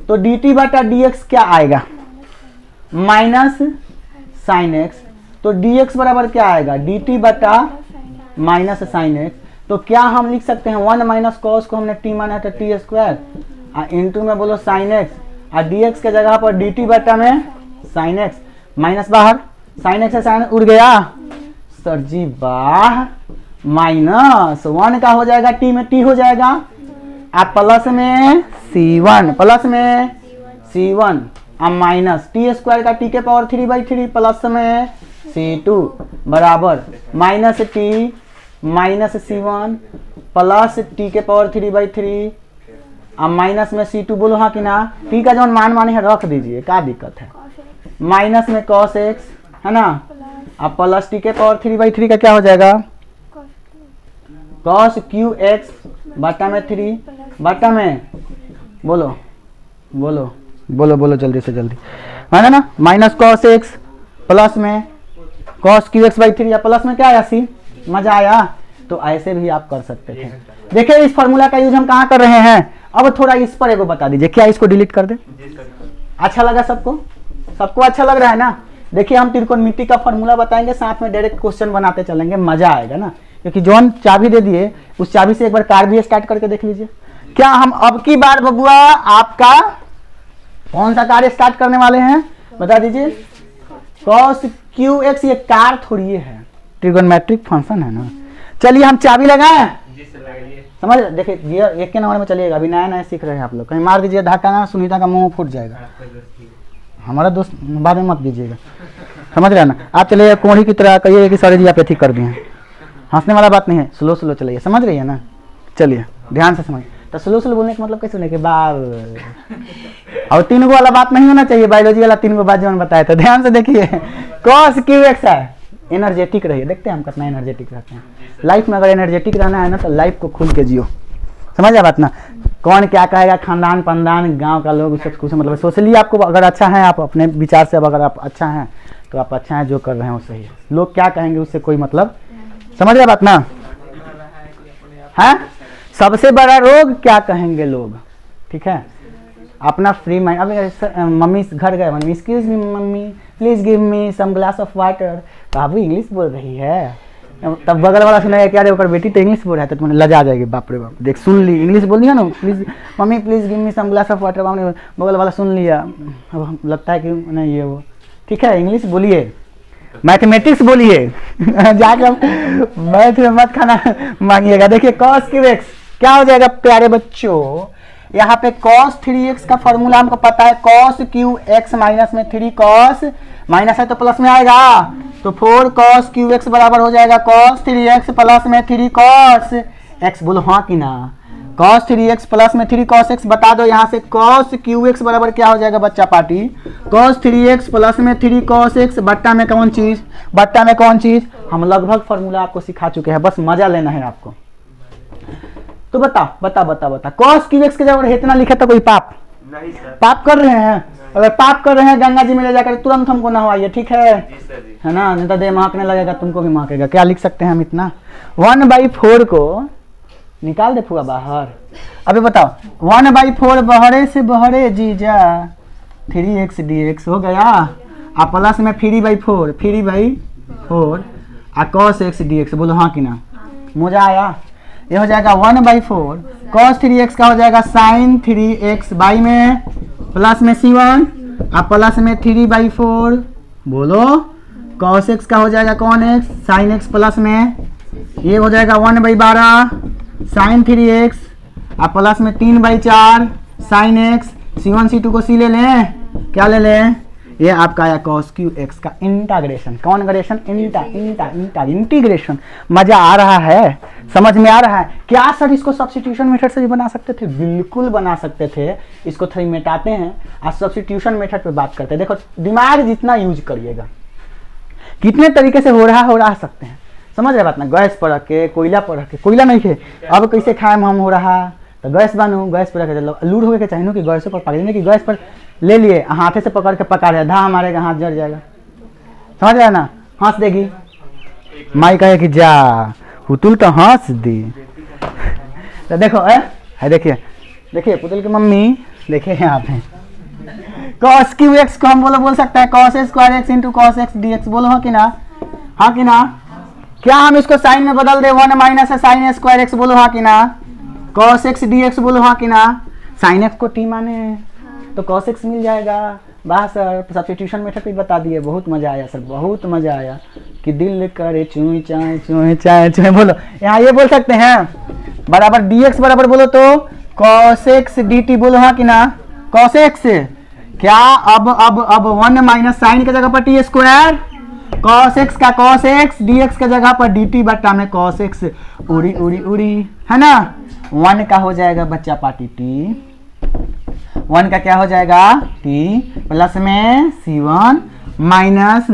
Speaker 1: तो dt बटा dx क्या आएगा? माइनस साइन एक्स, तो dx बराबर क्या आएगा? dt बटा माइनस साइन एक्स। तो क्या हम लिख सकते हैं 1 माइनस कॉस को हमने टी माना था टी स्क्वायर इंटू में बोलो साइन एक्स, और dx के जगह पर dt बटा में साइन एक्स, माइनस बाहर, साइन एक्स से साइन उड़ गया सर जी, वाह, माइनस 1 का हो जाएगा टी में टी हो जाएगा, आप प्लस में c1, प्लस में c1 अब माइनस टी स्क्वायर का टी के पावर 3/3 प्लस में c2 बराबर minus T minus c1 plus T के पावर 3/3 अब माइनस में c2, बोलो हाँ कि ना। टी का जो मान माने है रख दीजिए, क्या दिक्कत है, माइनस में cos x है ना, अब प्लस टी के पावर 3/3 का क्या हो जाएगा? cos क्यू एक्स बटा में 3 बटा में बोलो बोलो बोलो बोलो जल्दी से जल्दी, है ना, माइनस cos x प्लस में cos क्यू एक्स बाई 3 या प्लस में क्या आया c। मजा आया? तो ऐसे भी आप कर सकते थे। देखिए इस फॉर्मूला का यूज हम कहाँ कर रहे हैं। अब थोड़ा इस पर एगो बता दीजिए, क्या इसको डिलीट कर दे? अच्छा लगा सबको? सबको अच्छा लग रहा है ना? देखिए हम त्रिकोणमिति का फॉर्मूला बताएंगे, साथ में डायरेक्ट क्वेश्चन बनाते चलेंगे, मजा आएगा ना। क्योंकि जॉन चाबी दे दिए, उस चाबी से एक बार कार भी स्टार्ट करके देख लीजिए। क्या हम अब की बार बबुआ आपका कौन सा कार्य स्टार्ट करने वाले हैं, बता दीजिए? cos क्यू एक्स, ये कार थोड़ी है, ट्रिगोनमेट्रिक फंक्शन है ना। चलिए हम चाबी लगाएं, समझ, देखिए ये एक के नंबर में चलिएगा, अभी नया नया सीख रहे हैं आप लोग, कहीं मार दीजिए धक्का ना, सुनीता का मुंह फूट जाएगा। हमारा दोस्त बाद में मत दीजिएगा, समझ रहे हैं ना। आप चलिए कोढ़ी की तरह कहिए कि सर जी आप ठीक कर दिए, हंसने वाला बात नहीं है, स्लो स्लो चलिए, समझ रही है ना। चलिए ध्यान से समझ, तो स्लो स्लो बोलने का मतलब कैसे होने के बाद, और 3 गो वाला बात नहीं होना चाहिए, बायोलॉजी वाला 3 गो बात जो बताया था। ध्यान से देखिए, cos क्यू एक्स है, एनर्जेटिक रहिए, देखते हैं हम कितना एनर्जेटिक रहते हैं लाइफ में। अगर एनर्जेटिक रहना है ना तो लाइफ को खुल के जियो, समझ आ बात ना। कौन क्या कहेगा, खानदान पंदान गांव का लोग सब कुछ मतलब सोशली आपको अगर अच्छा है, आप अपने विचार से अगर आप अच्छा हैं तो आप अच्छा है, जो कर रहे हैं वो सही है। लोग क्या कहेंगे उससे कोई मतलब, समझ रहे बात ना है। सबसे बड़ा रोग क्या कहेंगे लोग, ठीक है, अपना फ्री माइंड। अब मम्मी घर गए, mummy excuse me mummy please give me some glass of water, तो आप इंग्लिश बोल रही है, तब बगल वाला सुना क्या रे, बेटी तो इंग्लिश बोल रहा है, तो तुमने लजा जाएगी, बाप रे बाप, देख सुन ली इंग्लिश बोल दिया ना, please mummy please give me some glass of water, बगल वाला सुन लिया, अब लगता है कि नहीं ये वो, ठीक है, इंग्लिश बोलिए, मैथमेटिक्स बोलिए जाकर मैथ में मत खाना मांगिएगा। देखिए cos क्यू एक्स क्या हो जाएगा प्यारे बच्चों, यहाँ पे cos 3x का फॉर्मूला हमको पता है, cos क्यू एक्स माइनस में 3 cos, माइनस है तो प्लस में आएगा, तो 4 cos क्यू एक्स बराबर हो जाएगा cos 3x प्लस में 3 cos x, बोलो हाँ कि ना। cos 3x प्लस में 3 cos x, बता दो यहाँ से cos क्यू एक्स बराबर क्या हो जाएगा बच्चा पार्टी, cos 3x प्लस में 3 cos x बट्टा में कौन चीज, बट्टा में कौन चीज, हम लगभग फॉर्मूला आपको सिखा चुके हैं, बस मजा लेना है आपको। तो बता बता बता बता, cos क्यू एक्स के जब इतना लिखे तो कोई पाप नहीं सर, पाप कर रहे हैं, अगर पाप कर रहे हैं गंगा जी में ले जाकर तुरंत हमको नहवाइए, ठीक है ना, नहीं तो देह महकने लगेगा, तुमको भी महकेगा। क्या लिख सकते हैं हम इतना, 1/4 को निकाल दे फुआ बाहर। अभी बताओ 1/4 बहरे से बहरे जीजा 3x dx हो गया, और प्लस में 3/4 और cos x dx, बोलो हाँ कि ना, मजा आया। ये हो जाएगा 1/4 cos 3x का हो जाएगा sin 3x, बाई में प्लस में c1 और प्लस में 3/4, बोलो cos x का हो जाएगा कौन x, sin x, प्लस में ये हो जाएगा 1/12 sin 3x और प्लस में 3/4 sin x, c1 c2 को c ले लें, क्या ले लें, ये आपका आया cos q x का इंटीग्रेशन, कौन ग्रेशन, इंटीग्रेशन। मजा आ रहा है, समझ में आ रहा है क्या सर? इसको सब्स्टिट्यूशन मेथड से भी बना सकते थे, बिल्कुल बना सकते थे। इसको थोड़ी मिटाते हैं और सब्स्टिट्यूशन मेथड पे बात करते हैं। देखो दिमाग जितना यूज करिएगा, कितने तरीके से हो रहा सकते हैं, समझ रहे बात ना। गैस पर रख के, कोयला पर रख के, कोयला नहीं थे अब कैसे खाए हम हो रहा, तो गैस बनू, गैस पर रख के लूर हो के चाहिए कि गैसों पर पकड़ने की, गैस पर ले लिए, हाथे से पकड़ के पका रहे, धा मारेगा, हाथ जड़ जाएगा, समझ रहे ना, हंस देगी माई, कहे कि जा पुतुल तो हंस दी। तो देखो है, देखिए पुतुल की मम्मी, देखिए यहाँ पे cos q x को हम बोल सकते हैं cos square x into cos x dx, बोलो हाँ कि ना, हाँ कि ना। क्या हम इसको साइन में बदल दे, 1 माइनस साइन स्क्वायर x, बोलो हाँ कि ना, cos x dx, बोलो हाँ कि ना। साइन x को t माने तो cos x मिल जाएगा। वाह सर, सब्स्टिट्यूशन मेथड भी बता दिए, बहुत मजा आया सर, बहुत मजा आया कि दिल करे चूई चाय, बोलो यहाँ ये बोल सकते हैं बराबर dx बराबर, बोलो तो cos x dt, बोलो हाँ कि ना, cos x क्या, अब 1 माइनस साइन की जगह पर t स्क्वायर, cos x का cos x, dx की जगह पर dt बट्टा में cos x, उड़ी है ना। 1 का हो जाएगा बच्चा पार्टी t, 1 का क्या हो जाएगा t, प्लस में c1 माइनस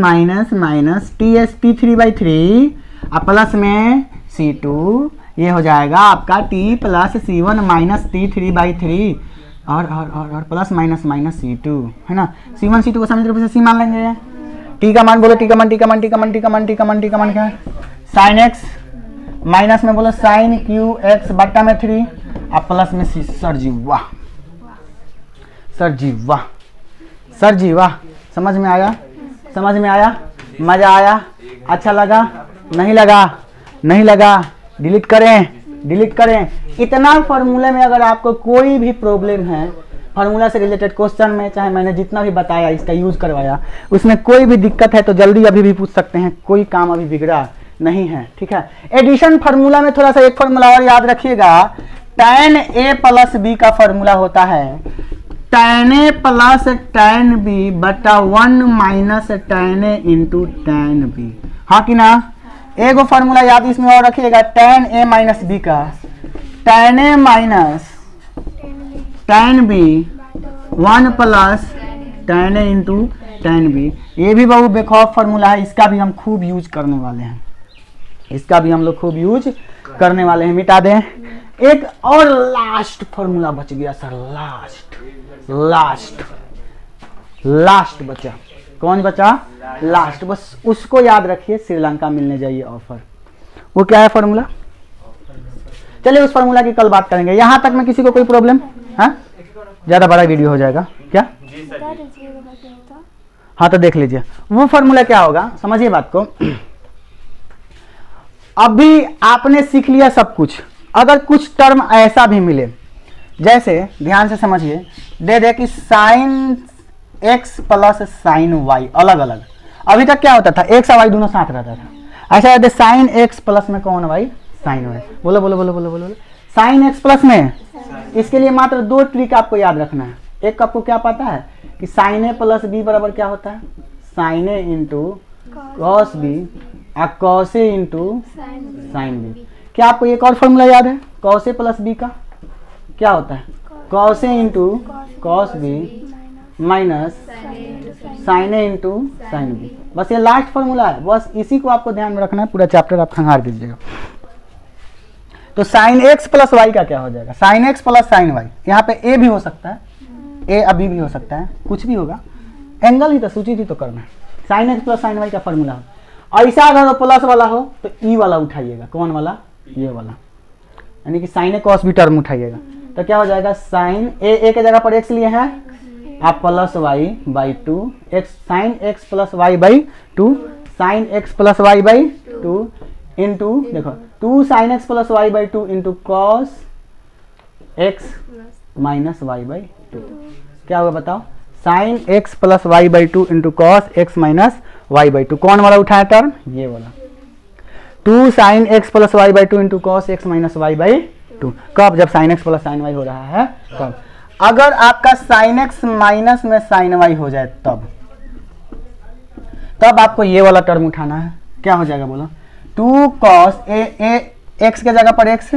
Speaker 1: t3/3 और प्लस में c2, ये हो जाएगा आपका t plus c1 minus t3/3 और प्लस माइनस c2, है ना। c1 c2 को समीकरण से c मान लेंगे। t का मान बोलो, t का मान क्या है, sin x, माइनस में बोलो sin qx बट्टा में 3 और प्लस में c। सर जी वाह, समझ में आया, मजा आया, अच्छा लगा, नहीं लगा, डिलीट करें। इतना फार्मूले में अगर आपको कोई भी प्रॉब्लम है, फार्मूला से रिलेटेड क्वेश्चन में, चाहे मैंने जितना भी बताया इसका यूज करवाया, उसमें कोई भी दिक्कत है तो जल्दी अभी भी पूछ सकते हैं, कोई काम अभी बिगड़ा नहीं है, ठीक है। एडिशन फार्मूला में थोड़ा सा एक फार्मूला और याद रखिएगा, tan a प्लस b का फार्मूला होता है tan a plus tan b बटा 1 minus tan a into tan b, हाँ कि ना। एगो फार्मूला याद इसमें और रखिएगा, tan a माइनस b का tan a minus tan b 1 plus tan a into tan b। ये भी बहुत बेखौफ फार्मूला है, इसका भी हम खूब यूज करने वाले हैं, मिटा दें। एक और लास्ट फार्मूला बच गया सर, लास्ट बचा, कौन बचा, लास्ट, बस उसको याद रखिए, श्रीलंका मिलने जाइए ऑफर। वो क्या है फार्मूला, चलिए उस फार्मूला की कल बात करेंगे। यहां तक में किसी को कोई प्रॉब्लम है, ज्यादा बड़ा वीडियो हो जाएगा क्या, हाँ तो देख लीजिए वो फार्मूला क्या होगा, समझिए बात को। अभी आपने सीख लिया सब कुछ, अगर कुछ टर्म ऐसा भी मिले, जैसे ध्यान से समझिए, दे कि sine x plus sine y अलग अलग, अभी तक क्या होता था, x और y दोनों साथ रहता था। ऐसा कहते साइन x प्लस में कौन y, साइन y, बोलो साइन x प्लस में, इसके लिए मात्र 2 ट्रिक आपको याद रखना है। एक आपको क्या पता है कि साइन a प्लस b बराबर क्या होता है, sine a into cos b और cos a into sine b। क्या आपको एक और फॉर्मूला याद है, कॉस a प्लस b का क्या होता है, cos a into cos b minus sine a into sine b। बस ये लास्ट फॉर्मूला है, बस इसी को आपको ध्यान में रखना है, पूरा चैप्टर आप खंगार दीजिएगा। तो साइन x प्लस वाई का क्या हो जाएगा, sine x plus sine y, यहाँ पे a भी हो सकता है, a अभी भी हो सकता है, कुछ भी होगा, एंगल ही तो सूची थी तो करना है। Sine x plus sine y का फॉर्मूला हो, ऐसा अगर प्लस वाला हो तो ई वाला उठाइएगा, कौन वाला, ये वाला, यानी कि साइन ए कॉस भी टर्म उठाइएगा, तो क्या हो जाएगा, साइन ए के जगह पर x लिए हैं आप plus y by two x sine x plus y by two sine x plus y by two into देखो 2 sine x plus y by two into cos x
Speaker 2: plus
Speaker 1: minus y by two. क्या होगा बताओ? Sine x plus y by two into cos x minus y by two. कौन वाला उठाया टर्म? ये वाला 2 sine x plus y by two into cos x minus y by two. कब? जब sine x plus sine y हो रहा है तब। अगर आपका साइन एक्स माइनस में साइन वाई हो जाए तब आपको ये वाला टर्म उठाना है। क्या हो जाएगा बोलो? 2 कॉस एक्स के जगह पर x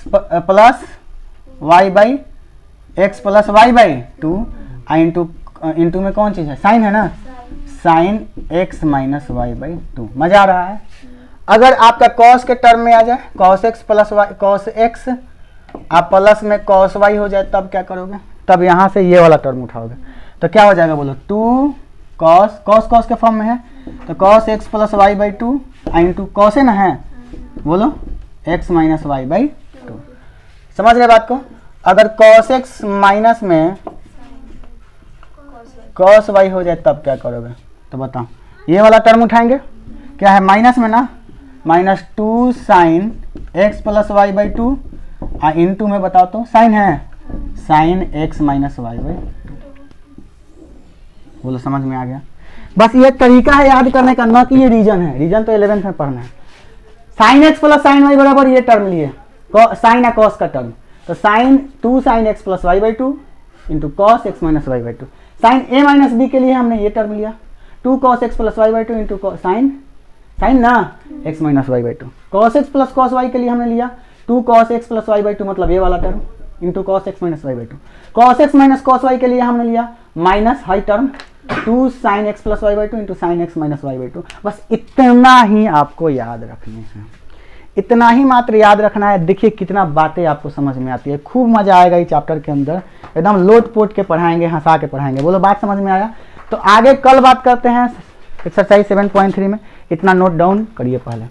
Speaker 1: plus y by x plus y by two into में कौन चीज़ है? साइन है ना, sine x minus y by two. मजा आ रहा है? अगर आपका कॉस के टर्म में आ जाए cos x plus y cos x आप प्लस में कॉस वाई हो जाए तब क्या करोगे? तब यहाँ से ये वाला टर्म उठाओगे तो क्या हो जाएगा बोलो? 2 कॉस कॉस के फॉर्म में है तो cos x plus y by two into cos है ना है बोलो x minus y by two. समझ रहे बात को? अगर कॉस एक्स माइनस में कॉस वाई हो जाए तब क्या करोगे? तो बताओ। ये वाला टर्म उठाएंगे, क्या है माइनस में ना, -2 sine x plus y by two into में बताओ तो साइन है sine x minus y by two. बोलो समझ में आ गया? बस ये तरीका है याद करने का, न कि ये रीजन है। रीजन तो 11th में पढ़ना है। Sine x plus sine y बराबर ये टर्म लिए साइन या कॉस का टर्म तो sine 2 sine x plus y by two into cos x minus y by two. Sine A minus B के लिए हमने ये टर्म लिया 2 cos x plus y by two into sine ना x minus y by two. Cos x plus cos y के लिए हमने लिया 2 cos x plus y by two मतलब ये वाला term into cos x minus y by two. Cos x minus cos y के लिए हमने लिया minus high term 2 sine x plus y by two into sine x minus y by two. बस इतना ही आपको याद रखने हैं, इतना ही मात्र याद रखना है। देखिए कितना बातें आपको समझ में आती है। खूब मजा आएगा इस चैप्टर के अंदर, एकदम लोट पोट के पढ़ाएंगे, हंसा के पढ़ाएंगे। बोलो बात समझ में आया? तो आगे कल बात करते हैं एक्सरसाइज 7.3 में। इतना नोट डाउन करिए पहले।